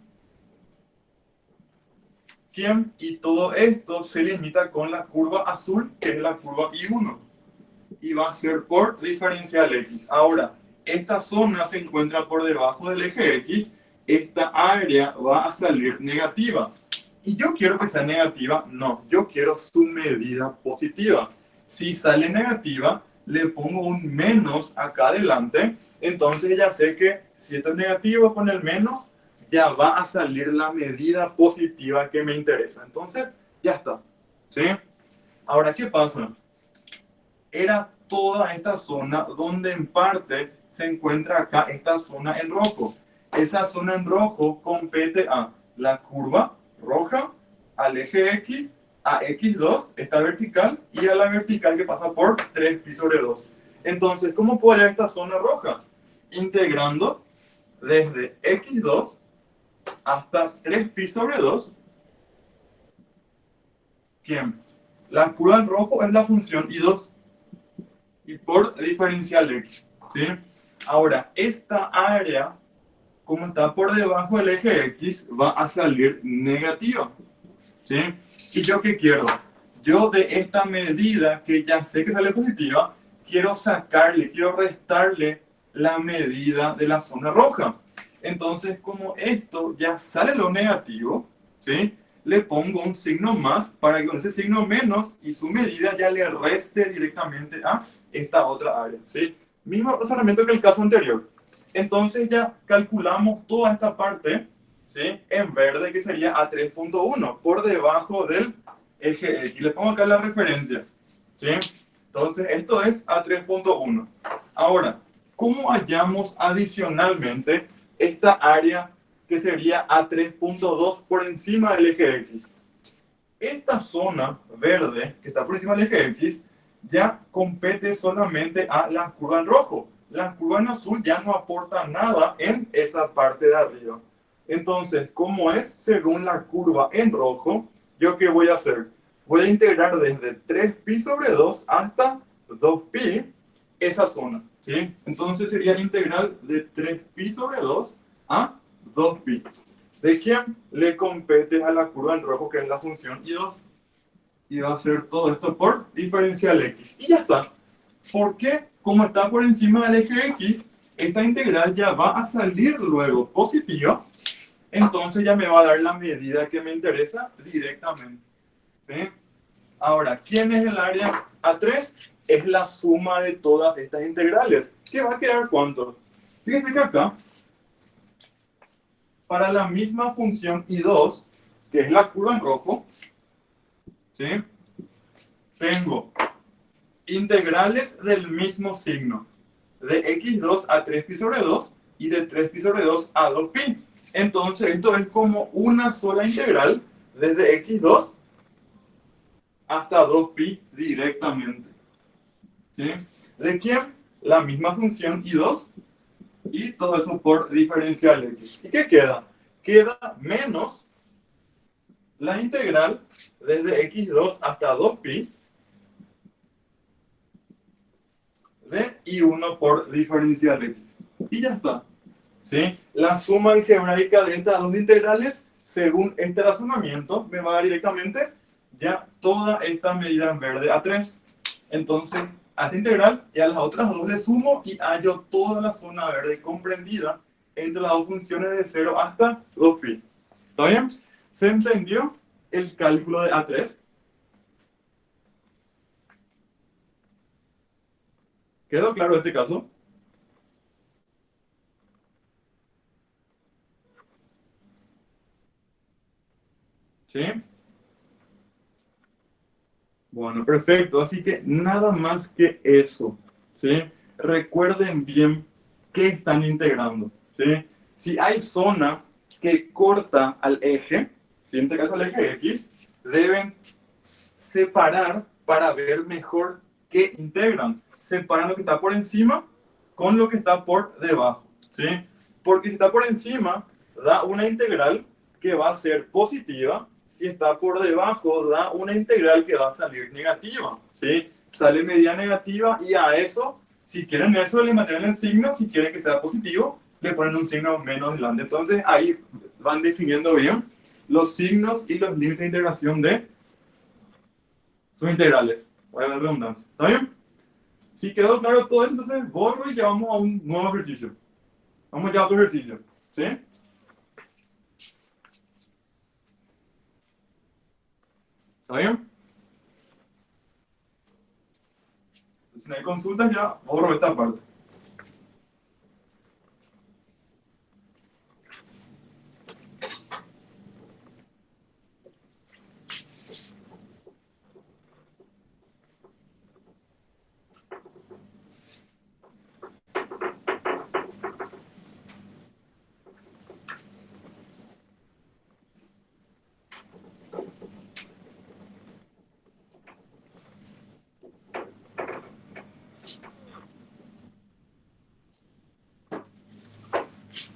¿Quién? Y todo esto se limita con la curva azul, que es la curva I1. Y va a ser por diferencial X. Ahora, esta zona se encuentra por debajo del eje X. Esta área va a salir negativa. ¿Y yo quiero que sea negativa? No, yo quiero su medida positiva. Si sale negativa, le pongo un menos acá adelante. Entonces ya sé que si esto es negativo con el menos, ya va a salir la medida positiva que me interesa. Entonces, ya está. ¿Sí? Ahora, ¿qué pasa? Era toda esta zona donde en parte se encuentra acá esta zona en rojo. Esa zona en rojo compete a la curva roja, al eje X, a X2, esta vertical, y a la vertical que pasa por 3π/2. Entonces, ¿cómo puedo hallar esta zona roja? Integrando desde X2 hasta 3π/2. ¿Quién? La curva en rojo es la función I2 y por diferencial X, ¿sí? Ahora, esta área, como está por debajo del eje X, va a salir negativa, ¿sí? ¿Y yo qué quiero? Yo de esta medida que ya sé que sale positiva, quiero sacarle, quiero restarle la medida de la zona roja. Entonces, como esto ya sale lo negativo, ¿sí? Le pongo un signo más para que con ese signo menos y su medida ya le reste directamente a esta otra área, ¿sí? Mismo razonamiento que el caso anterior. Entonces ya calculamos toda esta parte, ¿sí? En verde, que sería A3.1, por debajo del eje X. Le pongo acá la referencia, ¿sí? Entonces esto es A3.1. Ahora, ¿cómo hallamos adicionalmente esta área que sería A3.2 por encima del eje X? Esta zona verde que está por encima del eje X ya compete solamente a la curva en rojo. La curva en azul ya no aporta nada en esa parte de arriba. Entonces, como es según la curva en rojo, ¿yo qué voy a hacer? Voy a integrar desde 3π/2 hasta 2π esa zona, ¿sí? Entonces sería integral de 3π/2 a 2π. ¿De quién le compete a la curva en rojo, que es la función I2? Y va a ser todo esto por diferencial X. Y ya está. ¿Por qué? Como está por encima del eje X, esta integral ya va a salir luego positiva. Entonces ya me va a dar la medida que me interesa directamente, ¿sí? Ahora, ¿quién es el área A3? Es la suma de todas estas integrales. ¿Qué va a quedar cuánto? Fíjense que acá, para la misma función I2, que es la curva en rojo, ¿sí? Tengo integrales del mismo signo, de x2 a 3π/2 y de 3π/2 a 2π. Entonces esto es como una sola integral desde x2 hasta 2π directamente, ¿sí? ¿De quién? La misma función I2 y todo eso por diferencial X. ¿Y qué queda? Queda menos la integral desde x2 hasta 2π de I1 por diferencial X. Y ya está, ¿sí? La suma algebraica de estas dos integrales, según este razonamiento, me va a dar directamente ya toda esta medida en verde A3. Entonces, a esta integral y a las otras dos le sumo y hallo toda la zona verde comprendida entre las dos funciones de 0 hasta 2π. ¿Está bien? ¿Se entendió el cálculo de A3? ¿Quedó claro este caso? ¿Sí? Bueno, perfecto. Así que nada más que eso, ¿sí? Recuerden bien qué están integrando, ¿sí? Si hay zona que corta al eje, si en este caso al eje X, deben separar para ver mejor qué integran. Separan lo que está por encima con lo que está por debajo, ¿sí? Porque si está por encima, da una integral que va a ser positiva. Si está por debajo, da una integral que va a salir negativa, ¿sí? Sale medida negativa y a eso, si quieren eso, le mantienen el signo. Si quieren que sea positivo, le ponen un signo menos grande. Entonces ahí van definiendo bien los signos y los límites de integración de sus integrales. Voy a dar redundancia. ¿Está bien? Si quedó claro todo esto, entonces borro y ya vamos a un nuevo ejercicio. Vamos ya a otro ejercicio. ¿Sí? ¿Está bien? Si no hay consultas, ya borro esta parte.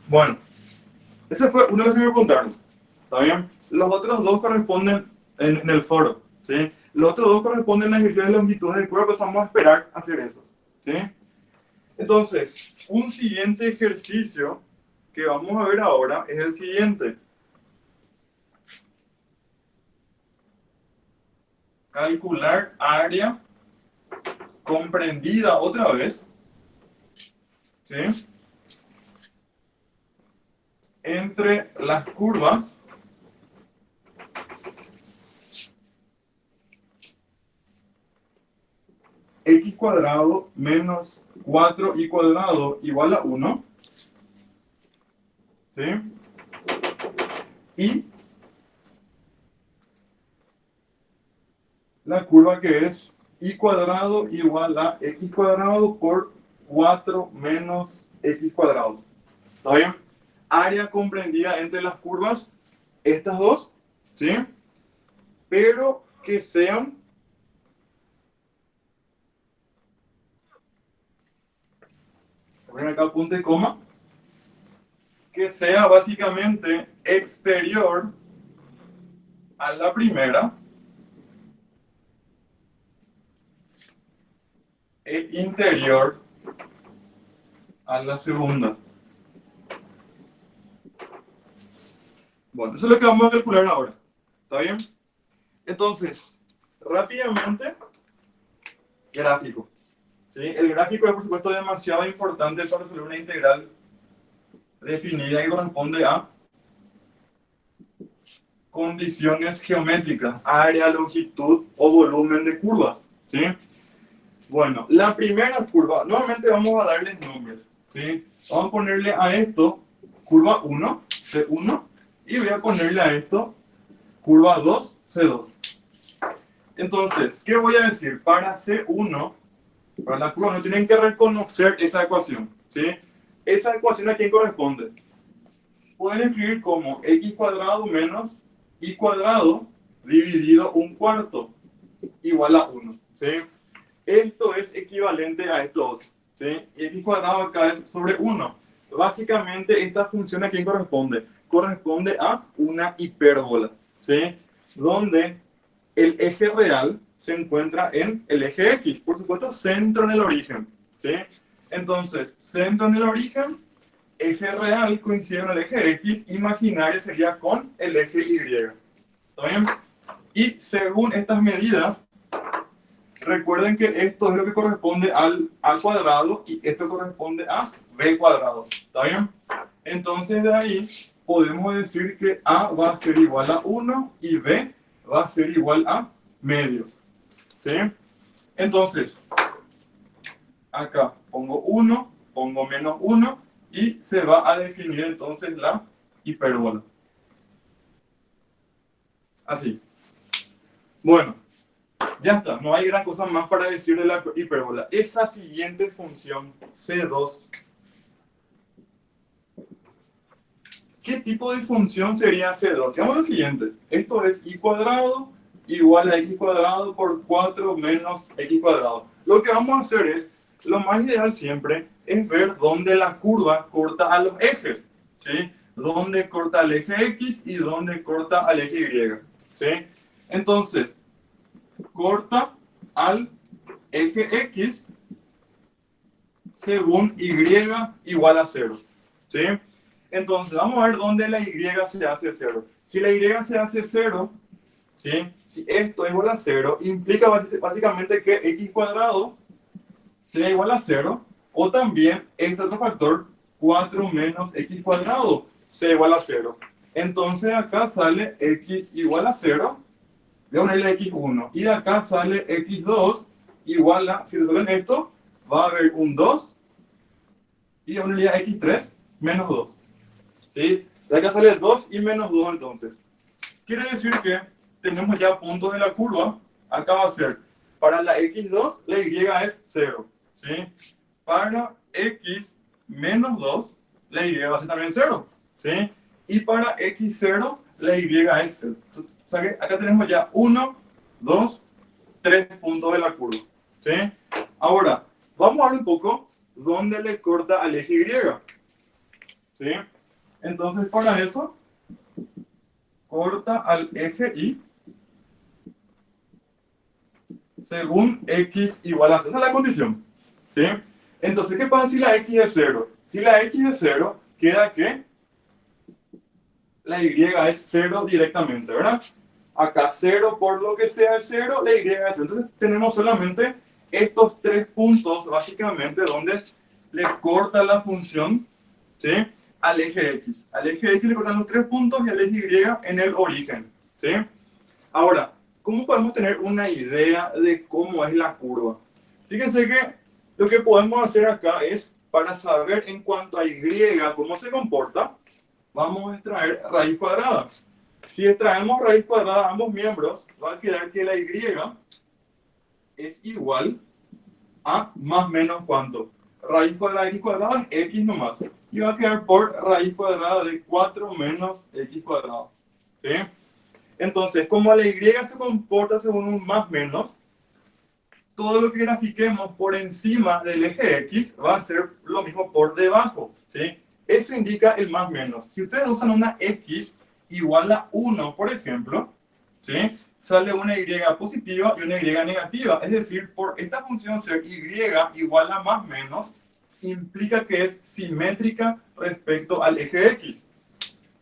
Bueno, ese fue uno de los que me preguntaron. ¿Está bien? Los otros dos corresponden en el foro. ¿Sí? Los otros dos corresponden a ejercicios de longitud de curva, pues vamos a esperar a hacer eso. ¿Sí? Entonces, un siguiente ejercicio que vamos a ver ahora es el siguiente. Calcular área comprendida otra vez, ¿sí?, entre las curvas x cuadrado menos 4y cuadrado igual a 1, ¿sí? Y la curva que es y cuadrado igual a x cuadrado por 4 menos x cuadrado. ¿Está bien? Área comprendida entre las curvas, estas dos, ¿sí? Pero que sean voy a poner acá punto y coma, que sea básicamente exterior a la primera e interior a la segunda. Bueno, eso es lo que vamos a calcular ahora. ¿Está bien? Entonces, rápidamente, gráfico. ¿Sí? El gráfico es, por supuesto, demasiado importante para resolver una integral definida que corresponde a condiciones geométricas, área, longitud o volumen de curvas. ¿Sí? Bueno, la primera curva, nuevamente vamos a darles nombres. ¿Sí? Vamos a ponerle a esto curva 1, C1, y voy a ponerle a esto curva 2, C2. Entonces, ¿qué voy a decir? Para C1, para la curva, no tienen que reconocer esa ecuación. ¿Sí? Esa ecuación, ¿a quién corresponde? Pueden escribir como x cuadrado menos y cuadrado dividido un cuarto igual a 1. ¿Sí? Esto es equivalente a esto otro. ¿Sí? Y x cuadrado acá es sobre 1. Básicamente, esta función, ¿a quién corresponde? Corresponde a una hipérbola. ¿Sí? Donde el eje real se encuentra en el eje X. Por supuesto, centro en el origen. ¿Sí? Entonces, centro en el origen, eje real coincide con el eje X, imaginario sería con el eje Y. ¿Está bien? Y según estas medidas, recuerden que esto es lo que corresponde al A cuadrado y esto corresponde a B cuadrado. ¿Está bien? Entonces de ahí podemos decir que A va a ser igual a 1 y B va a ser igual a medio. ¿Sí? Entonces, acá pongo 1, pongo menos 1 y se va a definir entonces la hipérbola. Así. Bueno, ya está. No hay gran cosa más para decir de la hipérbola. Esa siguiente función, C2, ¿qué tipo de función sería C2? Digamos lo siguiente. Esto es y cuadrado igual a x cuadrado por 4 menos x cuadrado. Lo que vamos a hacer es, lo más ideal siempre, es ver dónde la curva corta a los ejes. ¿Sí? Dónde corta al eje X y dónde corta al eje Y. ¿Sí? Entonces, corta al eje X según Y igual a 0. ¿Sí? Entonces, vamos a ver dónde la Y se hace 0. Si la Y se hace 0, ¿sí? Si esto es igual a 0, implica básicamente que x cuadrado sea igual a 0, o también este otro factor, 4 menos x cuadrado, sea igual a 0. Entonces, acá sale x igual a 0, voy a ponerle x1, y de acá sale x2 igual a, si resuelven esto, va a haber un 2, y voy a ponerle a x3 menos 2. ¿Sí? De acá sale 2 y menos 2 entonces. Quiere decir que tenemos ya puntos de la curva. Acá va a ser, para la x2, la y es 0. ¿Sí? Para x menos 2, la y va a ser también 0. ¿Sí? Y para x0, la y es 0. O sea que acá tenemos ya 1, 2, 3 puntos de la curva. ¿Sí? Ahora, vamos a ver un poco dónde le corta al eje Y. ¿Sí? Entonces, para eso, corta al eje Y según x igual a 0. Esa es la condición. ¿Sí? Entonces, ¿qué pasa si la x es 0? Si la x es 0, queda que la y es 0 directamente, ¿verdad? Acá 0 por lo que sea es 0, la y es 0. Entonces, tenemos solamente estos tres puntos, básicamente, donde le corta la función, ¿sí? Al eje x. Al eje x le cortan los tres puntos y al eje y en el origen, ¿sí? Ahora, ¿cómo podemos tener una idea de cómo es la curva? Fíjense que lo que podemos hacer acá es, para saber en cuanto a y cómo se comporta, vamos a extraer raíz cuadrada. Si extraemos raíz cuadrada a ambos miembros, va a quedar que la y es igual a más o menos ¿cuánto? Raíz cuadrada de x cuadrado es x nomás. Y va a quedar por raíz cuadrada de 4 menos x cuadrado. ¿Sí? Entonces, como la y se comporta según un más menos, todo lo que grafiquemos por encima del eje x va a ser lo mismo por debajo. ¿Sí? Eso indica el más menos. Si ustedes usan una x igual a 1, por ejemplo, ¿sí? Sale una y positiva y una y negativa. Es decir, por esta función ser y igual a más menos, implica que es simétrica respecto al eje x.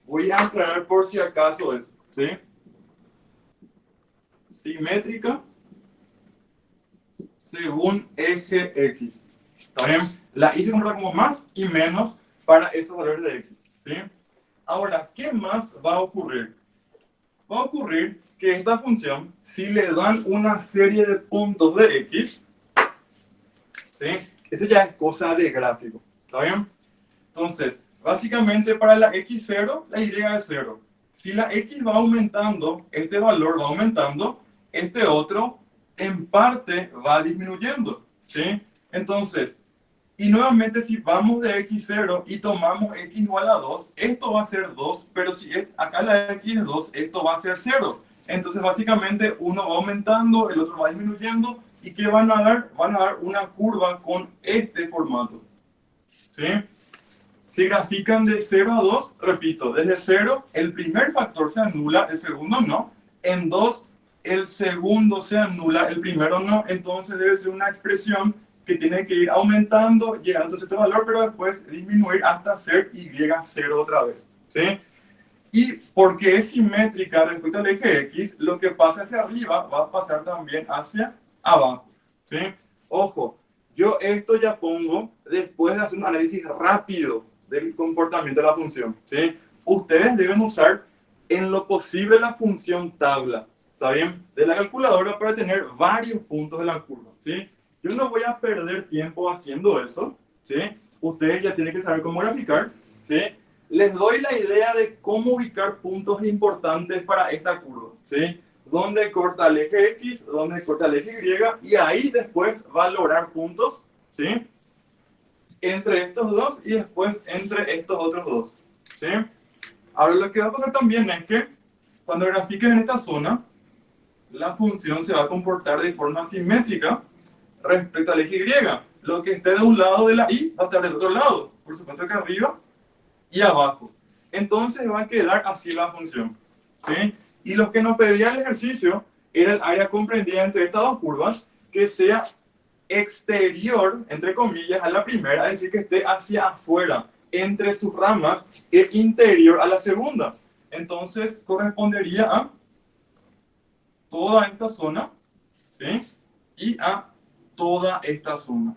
Voy a aclarar por si acaso eso. ¿Sí? Simétrica según eje x. ¿Está bien? La y se comporta como más y menos para esos valores de x. ¿Sí? Ahora, ¿qué más va a ocurrir? Va a ocurrir que esta función, si le dan una serie de puntos de x, ¿sí? Eso ya es cosa de gráfico. ¿Está bien? Entonces, básicamente para la x0, la y es 0. Si la x va aumentando, este valor va aumentando, este otro en parte va disminuyendo. ¿Sí? Entonces, y nuevamente si vamos de x0 y tomamos x igual a 2, esto va a ser 2, pero si acá la x es 2, esto va a ser 0. Entonces básicamente uno va aumentando, el otro va disminuyendo, ¿y qué van a dar? Van a dar una curva con este formato. ¿Sí? Si grafican de 0 a 2, repito, desde 0 el primer factor se anula, el segundo no. En 2 el segundo se anula, el primero no. Entonces debe ser una expresión que tiene que ir aumentando, llegando a cierto valor, pero después disminuir hasta ser y llega a 0 otra vez. ¿Sí? Y porque es simétrica respecto al eje x, lo que pasa hacia arriba va a pasar también hacia abajo. ¿Sí? Ojo, yo esto ya pongo después de hacer un análisis rápido del comportamiento de la función. ¿Sí? Ustedes deben usar en lo posible la función tabla, ¿está bien? De la calculadora para tener varios puntos de la curva. ¿Sí? Yo no voy a perder tiempo haciendo eso. ¿Sí? Ustedes ya tienen que saber cómo graficar. ¿Sí? Les doy la idea de cómo ubicar puntos importantes para esta curva. ¿Sí? Dónde corta el eje X, dónde corta el eje Y, y ahí después valorar puntos, ¿sí? Entre estos dos y después entre estos otros dos. ¿Sí? Ahora lo que va a pasar también es que cuando grafiquen en esta zona, la función se va a comportar de forma simétrica respecto al eje Y. Lo que esté de un lado de la Y va a estar del otro lado. Por supuesto que arriba y abajo. Entonces va a quedar así la función. ¿Sí? Y lo que nos pedía el ejercicio era el área comprendida entre estas dos curvas que sea exterior, entre comillas, a la primera, es decir, que esté hacia afuera, entre sus ramas, e interior a la segunda. Entonces correspondería a toda esta zona, ¿sí? Y a toda esta zona.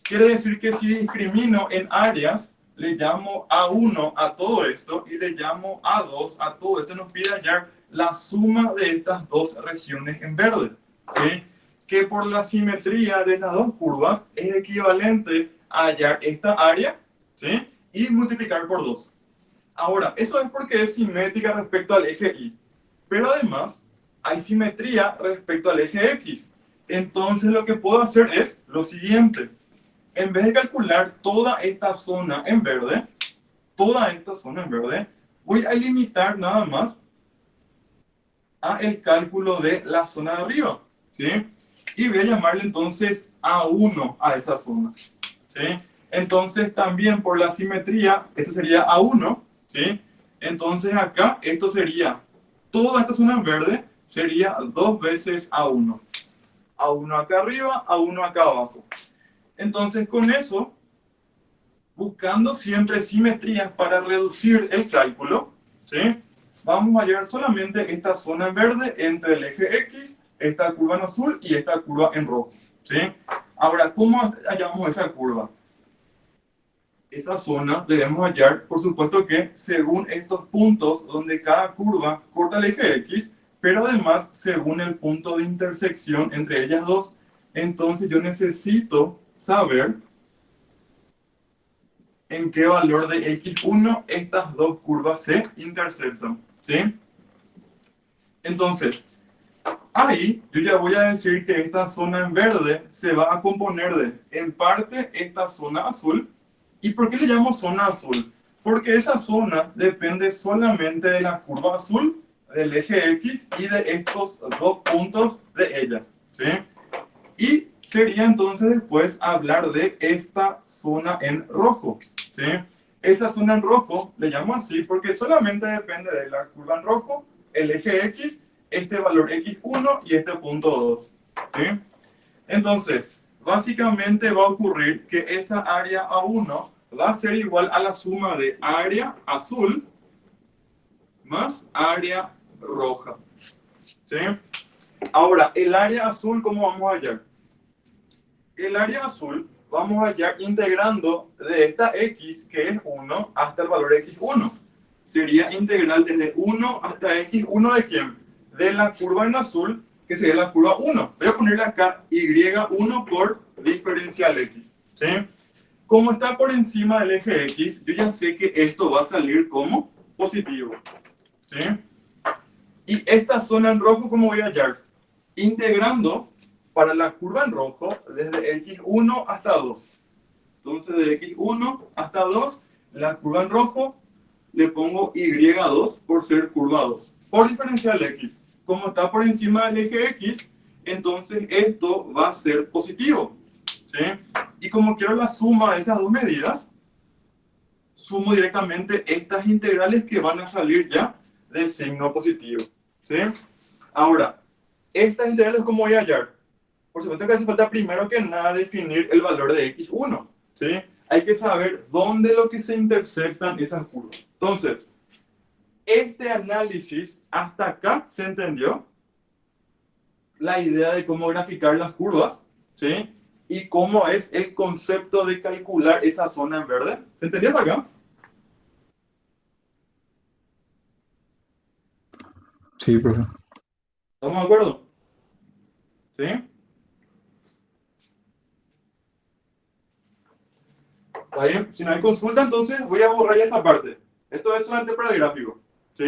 Quiere decir que si discrimino en áreas, le llamo A1 a todo esto y le llamo A2 a todo esto. Nos pide hallar la suma de estas dos regiones en verde, ¿sí? Que por la simetría de las dos curvas es equivalente a hallar esta área, ¿sí? Y multiplicar por 2. Ahora, eso es porque es simétrica respecto al eje Y. Pero además, hay simetría respecto al eje X. Entonces lo que puedo hacer es lo siguiente. En vez de calcular toda esta zona en verde, voy a limitar nada más a el cálculo de la zona de arriba, ¿sí? Y voy a llamarle entonces A1 a esa zona, ¿sí? Entonces también por la simetría, esto sería A1, ¿sí? Entonces acá esto sería, toda esta zona en verde sería 2 veces A1. A1 acá arriba, A1 acá abajo. Entonces con eso, buscando siempre simetrías para reducir el cálculo, ¿sí? Vamos a hallar solamente esta zona en verde entre el eje X, esta curva en azul y esta curva en rojo, ¿sí? Ahora, ¿cómo hallamos esa curva? Esa zona debemos hallar, por supuesto que según estos puntos donde cada curva corta el eje X, pero además según el punto de intersección entre ellas dos. Entonces yo necesito saber en qué valor de x1 estas dos curvas se intersectan, ¿sí? Entonces, ahí yo ya voy a decir que esta zona en verde se va a componer de, en parte, esta zona azul. ¿Y por qué le llamo zona azul? Porque esa zona depende solamente de la curva azul, del eje X y de estos dos puntos de ella, ¿sí? Y sería entonces después hablar de esta zona en rojo, ¿sí? Esa zona en rojo le llamo así porque solamente depende de la curva en rojo, el eje X, este valor X1 y este punto 2, ¿sí? Entonces, básicamente va a ocurrir que esa área A1 va a ser igual a la suma de área azul más área roja, ¿sí? Ahora, el área azul, ¿cómo vamos a hallar? El área azul vamos a hallar integrando de esta x, que es 1, hasta el valor x1. Sería integral desde 1 hasta x1 de quién? De la curva en azul, que sería la curva 1. Voy a ponerle acá y1 por diferencial x, ¿sí? Como está por encima del eje x, yo ya sé que esto va a salir como positivo, ¿sí? Y esta zona en rojo, ¿cómo voy a hallar? Integrando para la curva en rojo desde x1 hasta 2. Entonces de x1 hasta 2, la curva en rojo le pongo y2 por ser curva 2. Por diferencial x, como está por encima del eje x, entonces esto va a ser positivo, ¿sí? Y como quiero la suma de esas dos medidas, sumo directamente estas integrales que van a salir ya de signo positivo, ¿sí? Ahora, estas integrales, ¿cómo voy a hallar? Por supuesto que hace falta primero que nada definir el valor de x1, ¿sí? Hay que saber dónde lo que se intersectan esas curvas. Entonces, este análisis hasta acá, ¿se entendió? La idea de cómo graficar las curvas, ¿sí? Y cómo es el concepto de calcular esa zona en verde. ¿Se entendió hasta acá? Sí, profe. ¿Estamos de acuerdo? ¿Sí? ¿Está bien? Si no hay consulta, entonces voy a borrar esta parte. Esto es solamente para el gráfico, ¿sí?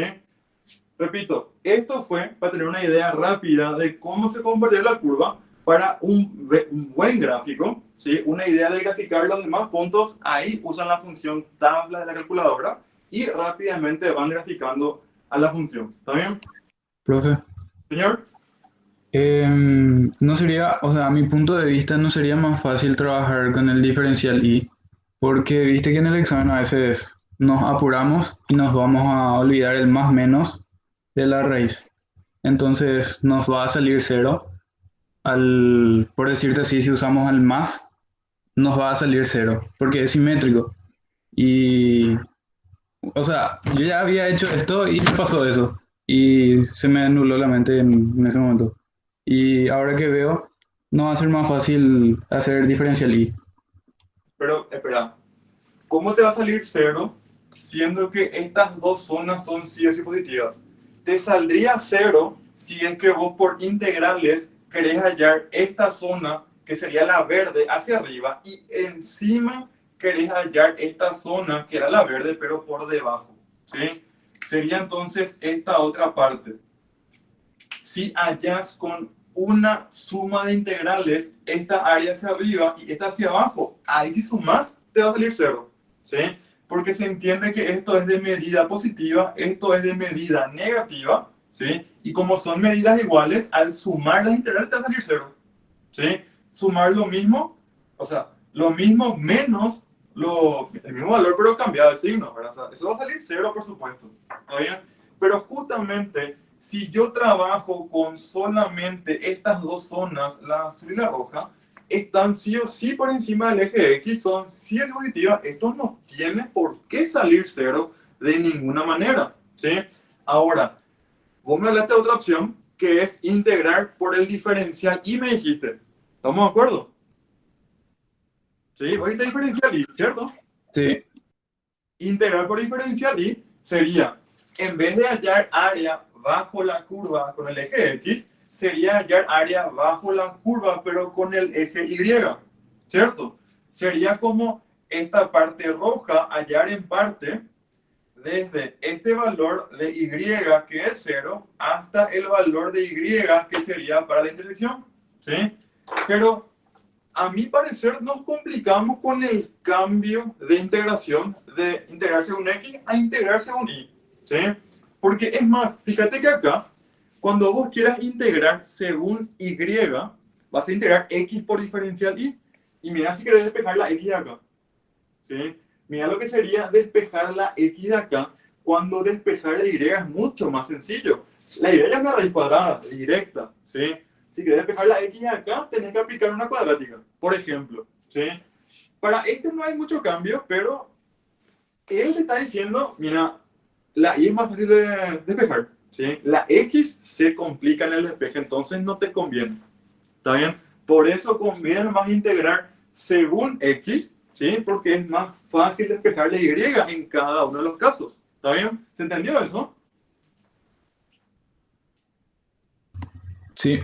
Repito, esto fue para tener una idea rápida de cómo se convertía la curva para un buen gráfico, ¿sí? Una idea de graficar los demás puntos. Ahí usan la función tabla de la calculadora y rápidamente van graficando a la función. ¿Está bien? Profe, Señor, no sería, o sea, a mi punto de vista no sería más fácil trabajar con el diferencial y, porque viste que en el examen a veces nos apuramos y nos vamos a olvidar el más menos de la raíz. Entonces nos va a salir cero. Por decirte así, si usamos el más, nos va a salir cero, porque es simétrico. Y, o sea, yo ya había hecho esto y me pasó eso. Y se me anuló la mente en ese momento. Y ahora que veo, no va a ser más fácil hacer diferencial y. pero espera, ¿cómo te va a salir cero siendo que estas dos zonas son sí o sí positivas? Te saldría cero si es que vos por integrales querés hallar esta zona que sería la verde hacia arriba y encima querés hallar esta zona que era la verde pero por debajo, ¿sí? Sería entonces esta otra parte. Si hallas con una suma de integrales esta área hacia arriba y esta hacia abajo, ahí si sumas te va a salir cero, ¿sí? Porque se entiende que esto es de medida positiva, esto es de medida negativa, ¿sí? Y como son medidas iguales, al sumar las integrales te va a salir cero, ¿sí? Sumar lo mismo, o sea, lo mismo menos el mismo valor, pero cambiado de signo, ¿verdad? O sea, eso va a salir cero, por supuesto. ¿Está bien? Pero justamente, si yo trabajo con solamente estas dos zonas, la azul y la roja, están sí o sí por encima del eje X, son sí positivas. Esto no tiene por qué salir cero de ninguna manera, ¿sí? Ahora, vos me hablaste de otra opción, que es integrar por el diferencial y me dijiste, ¿estamos de acuerdo? Sí, hoy está diferencial y, ¿cierto? Sí, Integrar por diferencial y sería, en vez de hallar área bajo la curva con el eje X, sería hallar área bajo la curva pero con el eje Y, ¿cierto? Sería como esta parte roja, hallar en parte desde este valor de Y que es 0 hasta el valor de Y que sería para la intersección, ¿sí? Pero a mi parecer nos complicamos con el cambio de integración de integrar según X a integrar según Y, ¿sí? Porque es más, fíjate que acá, cuando vos quieras integrar según Y, vas a integrar X por diferencial Y. Y mira si querés despejar la X de acá, ¿sí? Mira lo que sería despejar la X de acá, cuando despejar la Y es mucho más sencillo. La Y es una raíz cuadrada, directa, ¿sí? Si quieres despejar la X de acá, tenés que aplicar una cuadrática, por ejemplo, ¿sí? Para este no hay mucho cambio, pero él te está diciendo, mira, la Y es más fácil de despejar, ¿sí? La X se complica en el despeje, entonces no te conviene, ¿está bien? Por eso conviene más integrar según X, ¿sí? Porque es más fácil despejar la Y en cada uno de los casos, ¿está bien? ¿Se entendió eso? sí.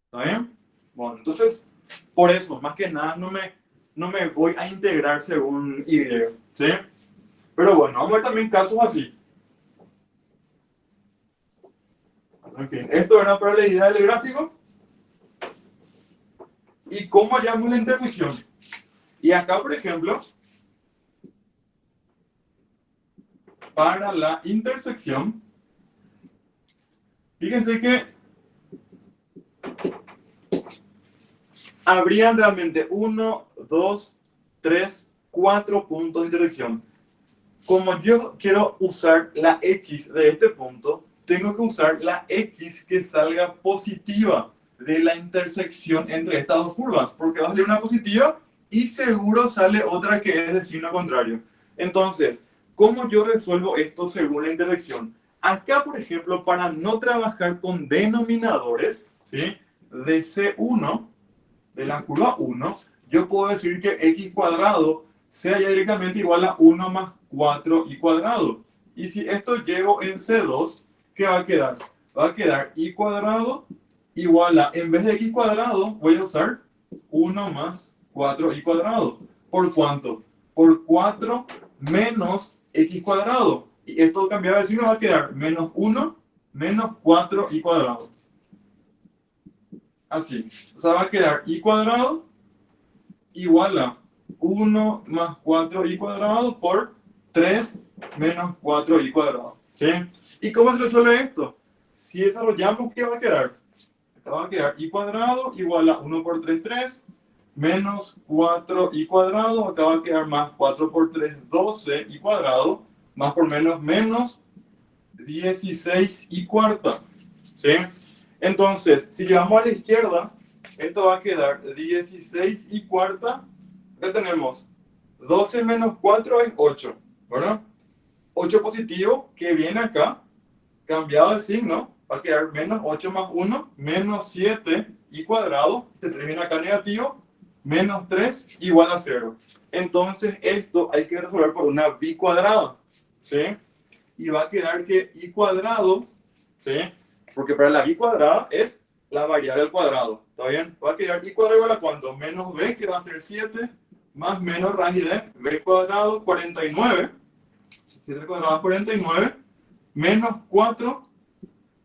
¿Está bien? Bueno, entonces, por eso, más que nada, no me voy a integrar según Y, ¿sí? Pero bueno, vamos a ver también casos así. En fin, esto era para la idea del gráfico. ¿Y cómo hallamos la intersección? Y acá, por ejemplo, para la intersección, fíjense que habrían realmente 1, 2, 3, 4 puntos de intersección. Como yo quiero usar la X de este punto, tengo que usar la X que salga positiva de la intersección entre estas dos curvas, porque va a salir una positiva y seguro sale otra que es de signo contrario. Entonces, ¿cómo yo resuelvo esto según la intersección? Acá, por ejemplo, para no trabajar con denominadores, ¿sí? De C1, de la curva 1, yo puedo decir que x cuadrado sea ya directamente igual a 1 más 4y cuadrado. Y si esto llevo en C2, ¿qué va a quedar? Va a quedar y cuadrado igual a, en vez de x cuadrado, voy a usar 1 más 4y cuadrado. ¿Por cuánto? Por 4 menos x cuadrado. Y esto cambiado de signo va a quedar menos 1 menos 4y cuadrado. Así. O sea, va a quedar y cuadrado igual a 1 más 4y cuadrado por 3 menos 4y cuadrado. ¿Sí? ¿Y cómo se resuelve esto? Si desarrollamos, ¿qué va a quedar? Acá va a quedar y cuadrado igual a 1 por 3, 3, menos 4y cuadrado, acá va a quedar más 4 por 3, 12 y cuadrado, más por menos, menos 16 y cuarta. ¿Sí? Entonces, si llevamos a la izquierda, esto va a quedar 16 y cuarta. Acá tenemos 12 menos 4 es 8, ¿verdad? 8 positivo que viene acá, cambiado de signo, va a quedar menos 8 más 1, menos 7 y cuadrado, este termina acá negativo, menos 3 igual a 0. Entonces, esto hay que resolver por una bicuadrada, ¿sí? Y va a quedar que y cuadrado, ¿sí? Porque para la bicuadrada es la variable al cuadrado, ¿está bien? Va a quedar y cuadrado igual a cuánto? Menos b, que va a ser 7, más menos raíz de b cuadrado, 49. 7 al cuadrado es 49, menos 4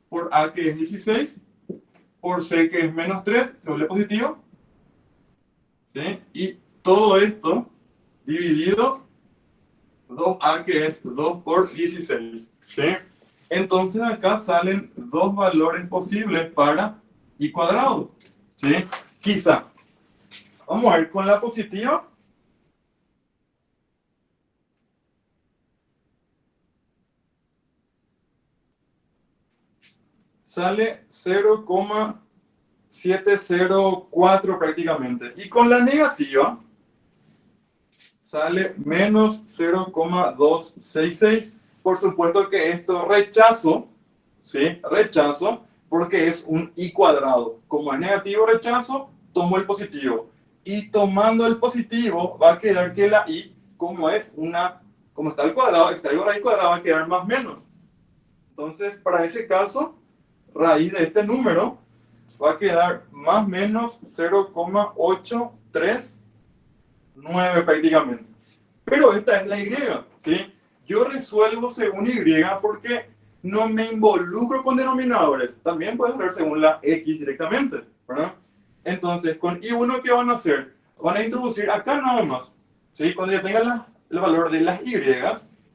por a, que es 16, por c, que es menos 3, se vuelve positivo, ¿sí? Y todo esto dividido 2a, que es 2 por 16, ¿sí? Entonces acá salen dos valores posibles para y cuadrado, ¿sí? Quizá, vamos a ver con la positiva, sale 0,704 prácticamente. Y con la negativa sale menos 0,266. Por supuesto que esto rechazo, ¿sí? Rechazo porque es un i cuadrado. Como es negativo rechazo, tomo el positivo. Y tomando el positivo va a quedar que la i, como está al cuadrado, está el raíz cuadrada, va a quedar más menos. Entonces, para ese caso, raíz de este número va a quedar más menos 0,839 prácticamente. Pero esta es la y, ¿sí? Yo resuelvo según y porque no me involucro con denominadores. También puedo ver según la x directamente, ¿verdad? Entonces, con i1, ¿qué van a hacer? Van a introducir acá nada más, ¿sí? Cuando ya tengan el valor de las y,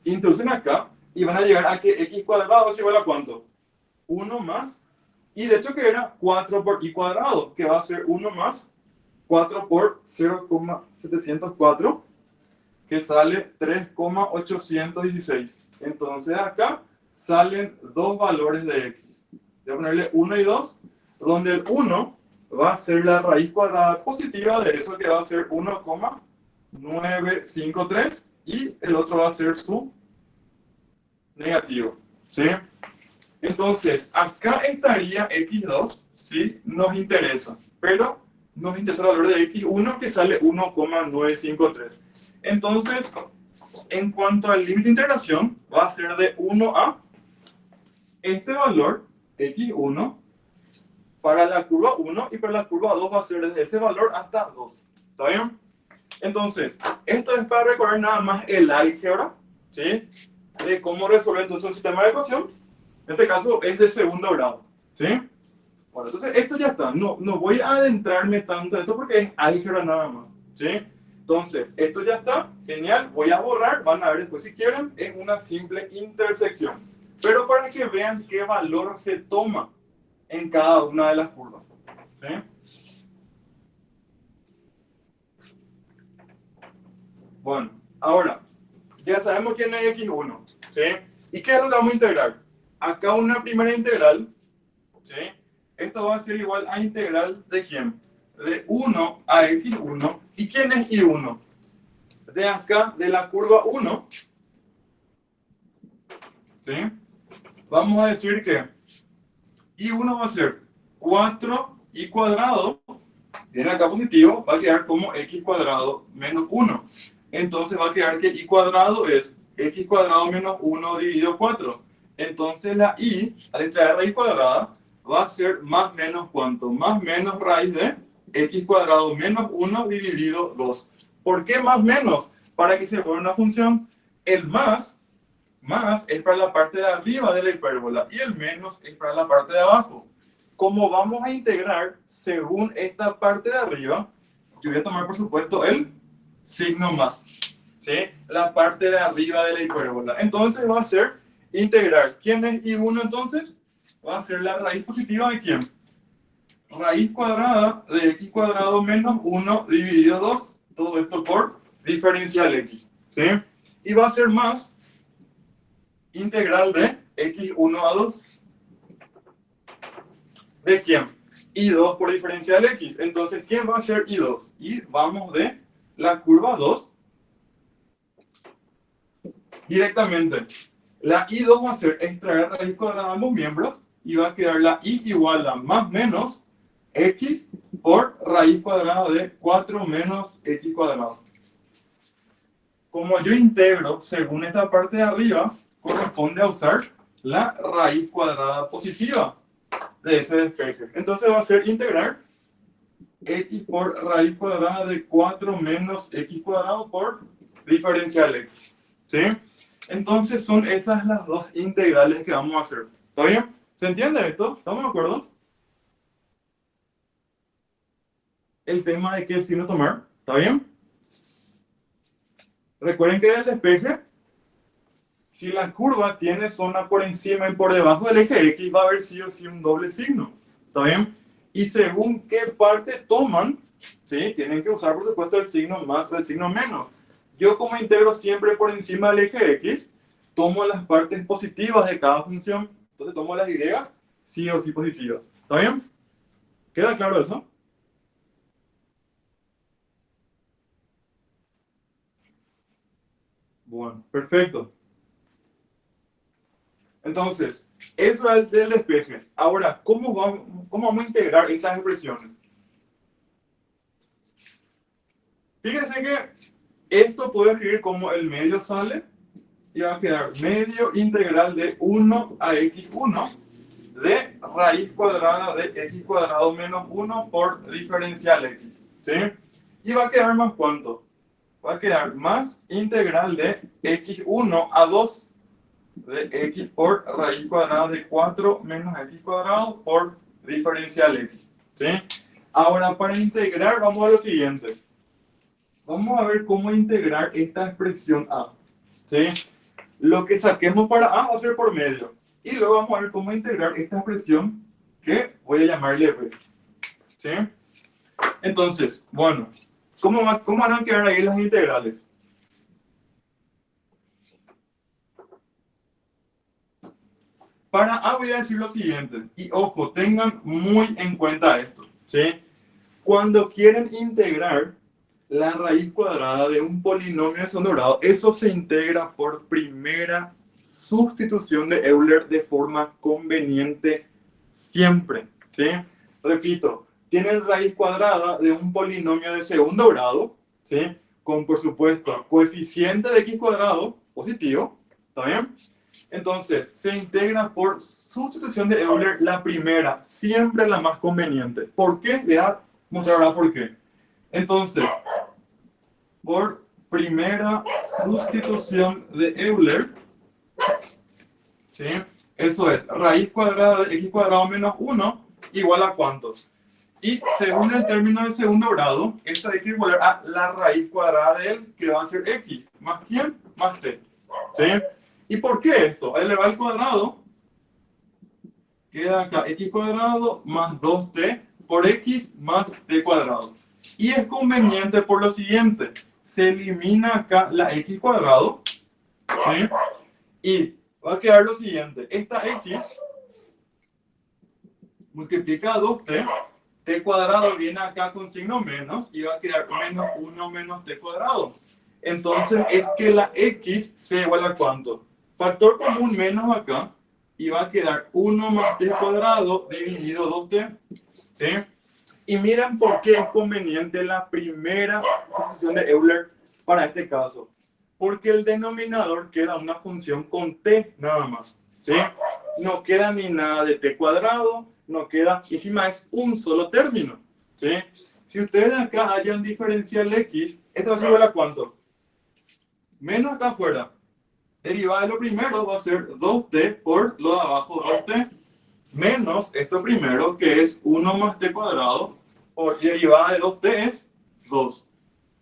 introducen acá y van a llegar a que x cuadrado es igual a ¿cuánto? 1 más, y de hecho que era 4 por i cuadrado, que va a ser 1 más 4 por 0,704, que sale 3,816. Entonces acá salen dos valores de x. Voy a ponerle 1 y 2, donde el 1 va a ser la raíz cuadrada positiva de eso, que va a ser 1,953, y el otro va a ser su negativo, ¿sí? Entonces, acá estaría x2, ¿sí? Nos interesa, pero nos interesa el valor de x1, que sale 1,953. Entonces, en cuanto al límite de integración, va a ser de 1 a este valor, x1, para la curva 1, y para la curva 2 va a ser desde ese valor hasta 2. ¿Está bien? Entonces, esto es para recordar nada más el álgebra, ¿sí? De cómo resolver entonces un sistema de ecuación. En este caso es de segundo grado, ¿sí? Bueno, entonces esto ya está. No voy a adentrarme tanto en esto porque es álgebra nada más, ¿sí? Entonces, esto ya está. Genial. Voy a borrar. Van a ver después si quieren. Es una simple intersección. Pero para que vean qué valor se toma en cada una de las curvas, ¿sí? Bueno, ahora, ya sabemos quién es x1, ¿sí? ¿Y qué es lo que vamos a integrar? Acá una primera integral, ¿sí? Esto va a ser igual a integral de ¿quién? De 1 a x1. ¿Y quién es y1? De acá, de la curva 1, ¿sí? Vamos a decir que y1 va a ser 4y cuadrado, viene acá positivo, va a quedar como x cuadrado menos 1. Entonces va a quedar que y cuadrado es x cuadrado menos 1 dividido 4. Entonces la y, al extraer raíz cuadrada, va a ser más menos ¿cuánto? Más menos raíz de x cuadrado menos 1 dividido 2. ¿Por qué más menos? Para que se forme una función. El más es para la parte de arriba de la hipérbola y el menos es para la parte de abajo. Como vamos a integrar según esta parte de arriba, yo voy a tomar por supuesto el signo más, ¿sí? La parte de arriba de la hipérbola. Entonces va a ser integrar. ¿Quién es y1 entonces? Va a ser la raíz positiva de ¿quién? Raíz cuadrada de x cuadrado menos 1 dividido 2. Todo esto por diferencial x, ¿sí? Y va a ser más integral de x1 a 2. ¿De quién? y2 por diferencial x. Entonces, ¿quién va a ser y2? Y vamos de la curva 2 directamente. La i2 va a ser extraer raíz cuadrada de ambos miembros y va a quedar la i igual a más menos x por raíz cuadrada de 4 menos x cuadrado. Como yo integro según esta parte de arriba, corresponde a usar la raíz cuadrada positiva de ese despeje. Entonces va a ser integrar x por raíz cuadrada de 4 menos x cuadrado por diferencial x, ¿sí? Entonces son esas las dos integrales que vamos a hacer. ¿Está bien? ¿Se entiende esto? ¿Estamos de acuerdo? El tema de qué signo tomar. ¿Está bien? Recuerden que el despeje, si la curva tiene zona por encima y por debajo del eje X, va a haber sí o sí un doble signo. ¿Está bien? Y según qué parte toman, ¿sí? Tienen que usar, por supuesto, el signo más o el signo menos. Yo, como integro siempre por encima del eje X, tomo las partes positivas de cada función. Entonces tomo las Y sí o sí positiva. ¿Está bien? ¿Queda claro eso? Bueno, perfecto. Entonces, eso es del despeje. Ahora, cómo vamos a integrar estas expresiones? Fíjense que esto puedo escribir como el medio sale y va a quedar medio integral de 1 a x1 de raíz cuadrada de x cuadrado menos 1 por diferencial x. ¿Sí? Y va a quedar más ¿cuánto? Va a quedar más integral de x1 a 2 de x por raíz cuadrada de 4 menos x cuadrado por diferencial x. ¿Sí? Ahora, para integrar, vamos a lo siguiente. Vamos a ver cómo integrar esta expresión a. ¿Sí? Lo que saquemos para a va a ser por medio. Y luego vamos a ver cómo integrar esta expresión que voy a llamarle b. ¿Sí? Entonces, bueno, ¿cómo van a quedar ahí las integrales? Para a voy a decir lo siguiente. Y ojo, tengan muy en cuenta esto. ¿Sí? Cuando quieren integrar la raíz cuadrada de un polinomio de segundo grado, eso se integra por primera sustitución de Euler de forma conveniente siempre. ¿Sí? Repito, tienen raíz cuadrada de un polinomio de segundo grado, ¿sí? Con, por supuesto, coeficiente de x cuadrado positivo. ¿Está bien? Entonces, se integra por sustitución de Euler la primera, siempre la más conveniente. ¿Por qué? Le voy a mostrar ahora por qué. Entonces, por primera sustitución de Euler, ¿sí? Eso es raíz cuadrada de x cuadrado menos 1 igual a ¿cuántos? Y según el término de segundo grado, esta hay que igualar a la raíz cuadrada de él, que va a ser x. ¿Más quién? Más t. ¿Sí? ¿Y por qué esto? Elevar al cuadrado, queda acá x cuadrado más 2t por x más t cuadrado. Y es conveniente por lo siguiente. Se elimina acá la x cuadrado, ¿sí? Y va a quedar lo siguiente. Esta x multiplica a 2t, t cuadrado viene acá con signo menos y va a quedar menos 1 menos t cuadrado. Entonces es que la x se iguala a ¿cuánto? Factor común menos acá y va a quedar 1 más t cuadrado dividido 2t. ¿Sí? Y miren por qué es conveniente la primera sustitución de Euler para este caso. Porque el denominador queda una función con t nada más. ¿Sí? No queda ni nada de t cuadrado, no queda, encima es un solo término. ¿Sí? Si ustedes acá hallan diferencial x, esto va a ser igual a ¿cuánto? Menos acá afuera. Derivada de lo primero va a ser 2t por lo de abajo 2t menos esto primero que es 1 más t cuadrado por derivada de 2t es 2.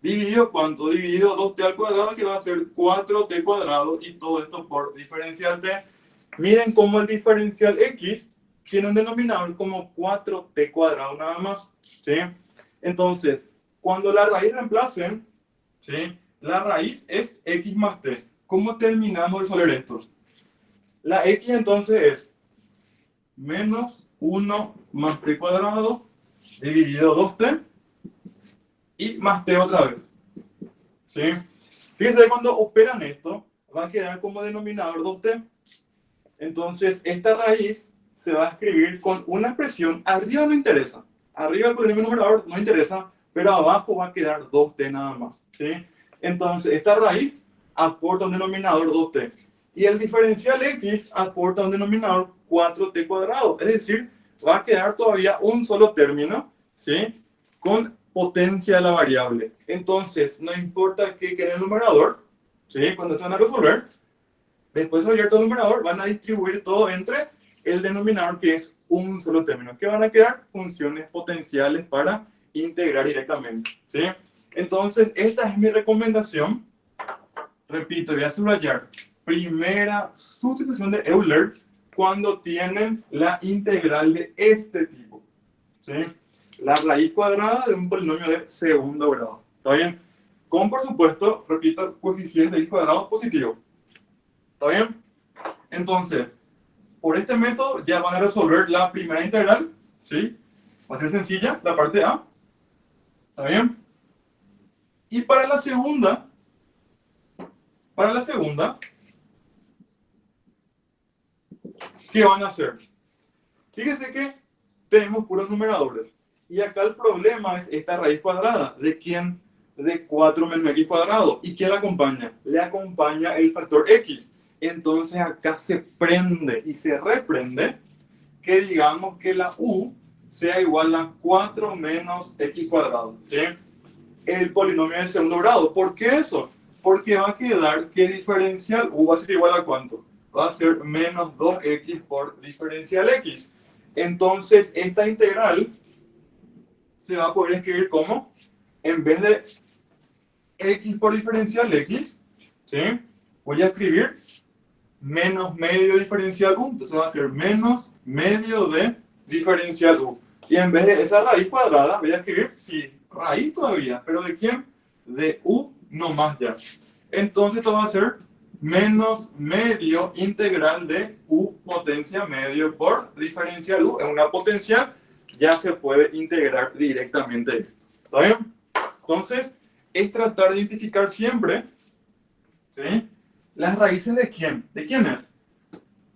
Dividido ¿cuánto? Dividido 2t al cuadrado que va a ser 4t cuadrado y todo esto por diferencial t. Miren cómo el diferencial x tiene un denominador como 4t cuadrado nada más. ¿Sí? Entonces, cuando la raíz reemplacen, ¿sí? La raíz es x más t. ¿Cómo terminamos de resolver esto? La x entonces es menos 1 más t cuadrado dividido 2t y más t otra vez. ¿Sí? Fíjense, cuando operan esto, va a quedar como denominador 2t. Entonces, esta raíz se va a escribir con una expresión. Arriba no interesa. Arriba el polinomio numerador no interesa, pero abajo va a quedar 2t nada más. ¿Sí? Entonces, esta raíz aporta un denominador 2t. Y el diferencial x aporta un denominador 4t cuadrado. Es decir, va a quedar todavía un solo término, ¿sí? Con potencia de la variable. Entonces, no importa que quede el numerador, ¿sí? Cuando se van a resolver, después de resolver todo el numerador, van a distribuir todo entre el denominador, que es un solo término, que van a quedar funciones potenciales para integrar directamente, ¿sí? Entonces, esta es mi recomendación. Repito, voy a subrayar. Primera sustitución de Euler cuando tienen la integral de este tipo. ¿Sí? La raíz cuadrada de un polinomio de segundo grado. ¿Está bien? Con, por supuesto, repito, coeficiente de x cuadrado positivo. ¿Está bien? Entonces, por este método ya van a resolver la primera integral, ¿sí? Va a ser sencilla, la parte A. ¿Está bien? Y para la segunda, ¿qué van a hacer? Fíjense que tenemos puros numeradores. Y acá el problema es esta raíz cuadrada. ¿De quién? De 4 menos x cuadrado. ¿Y quién la acompaña? Le acompaña el factor x. Entonces acá se prende y se reprende que digamos que la u sea igual a 4 menos x cuadrado. ¿Sí? El polinomio de segundo grado. ¿Por qué eso? Porque va a quedar que diferencial u va a ser igual a ¿cuánto? Va a ser menos 2x por diferencial x. Entonces, esta integral se va a poder escribir como, en vez de x por diferencial x, ¿sí? Voy a escribir menos medio diferencial u. Entonces va a ser menos medio de diferencial u. Y en vez de esa raíz cuadrada, voy a escribir, sí, raíz todavía. ¿Pero de quién? De u no más ya. Entonces esto va a ser menos medio integral de u potencia medio por diferencial u. En una potencial ya se puede integrar directamente esto. ¿Está bien? Entonces, es tratar de identificar siempre, ¿sí?, las raíces de quién. ¿De quién es?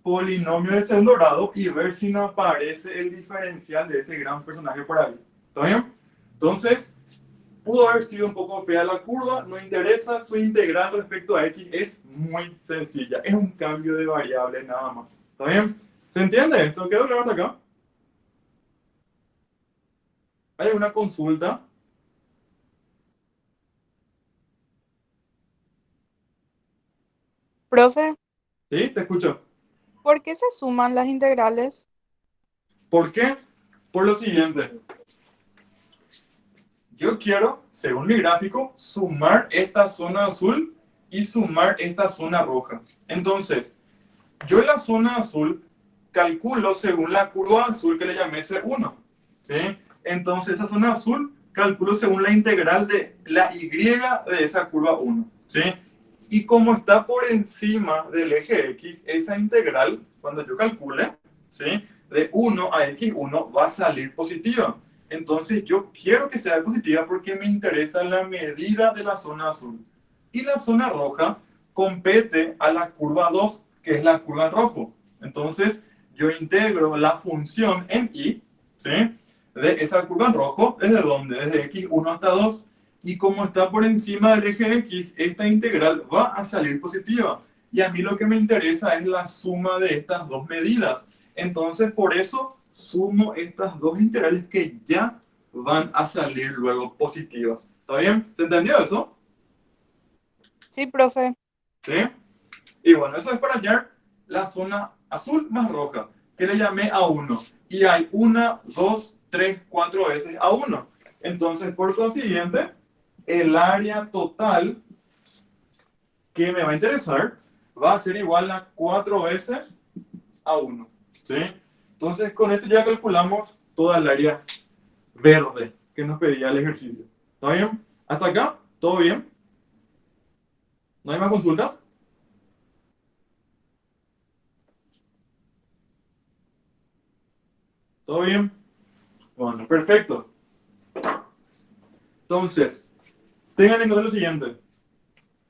Polinomio de segundo grado y ver si no aparece el diferencial de ese gran personaje por ahí. ¿Está bien? Entonces, pudo haber sido un poco fea la curva, no interesa, su integral respecto a x es muy sencilla. Es un cambio de variable nada más. ¿Está bien? ¿Se entiende esto? ¿Quedó claro hasta acá? ¿Hay una consulta? Profe, ¿Sí? Te escucho. ¿por qué se suman las integrales? ¿Por qué? Por lo siguiente. Yo quiero, según mi gráfico, sumar esta zona azul y sumar esta zona roja. Entonces, yo en la zona azul calculo según la curva azul que le llamé C1. ¿Sí? Entonces, esa zona azul calculo según la integral de la y de esa curva 1. ¿Sí? Y como está por encima del eje X, esa integral, cuando yo calcule, ¿sí?, de 1 a X1 va a salir positiva. Entonces yo quiero que sea positiva porque me interesa la medida de la zona azul. Y la zona roja compete a la curva 2, que es la curva en rojo. Entonces yo integro la función en y, ¿sí?, de esa curva en rojo, ¿desde dónde? Desde X1 hasta 2. Y como está por encima del eje X, esta integral va a salir positiva. Y a mí lo que me interesa es la suma de estas dos medidas. Entonces, por eso sumo estas dos integrales que ya van a salir luego positivas. ¿Está bien? ¿Se entendió eso? Sí, profe. ¿Sí? Y bueno, eso es para hallar la zona azul más roja, que le llamé A1. Y hay 1, 2, 3, 4 veces A1. Entonces, por consiguiente, el área total que me va a interesar va a ser igual a 4 veces A1. ¿Sí? Entonces, con esto ya calculamos toda el área verde que nos pedía el ejercicio. ¿Está bien? ¿Hasta acá? ¿Todo bien? ¿No hay más consultas? ¿Todo bien? Bueno, perfecto. Entonces, tengan en cuenta lo siguiente.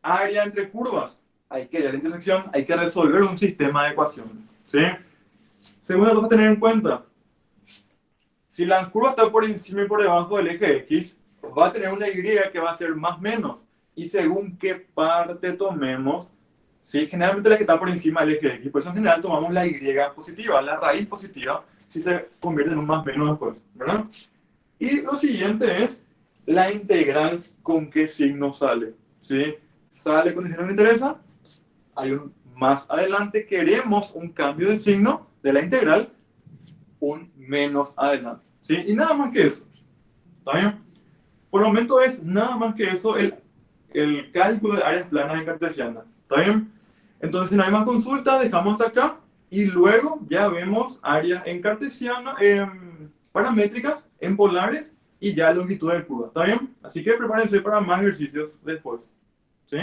Área entre curvas. Hay que hallar la intersección, hay que resolver un sistema de ecuaciones. ¿Sí? Segunda cosa a tener en cuenta. Si la curva está por encima y por debajo del eje X, va a tener una Y que va a ser más menos. Y según qué parte tomemos, ¿sí?, generalmente la que está por encima del eje X. Por eso en general tomamos la Y positiva, la raíz positiva, si se convierte en un más menos después, ¿verdad? Y lo siguiente es la integral con qué signo sale. ¿Sí? Sale con el signo que me interesa. Hay un más adelante, queremos un cambio de signo de la integral, un menos adelante. ¿Sí? Y nada más que eso. ¿Está bien? Por el momento es nada más que eso el cálculo de áreas planas en cartesiana. ¿Está bien? Entonces, si no hay más consultas, dejamos hasta acá. Y luego ya vemos áreas en cartesiana, paramétricas, en polares y ya longitud de curva. ¿Está bien? Así que prepárense para más ejercicios después. ¿Sí?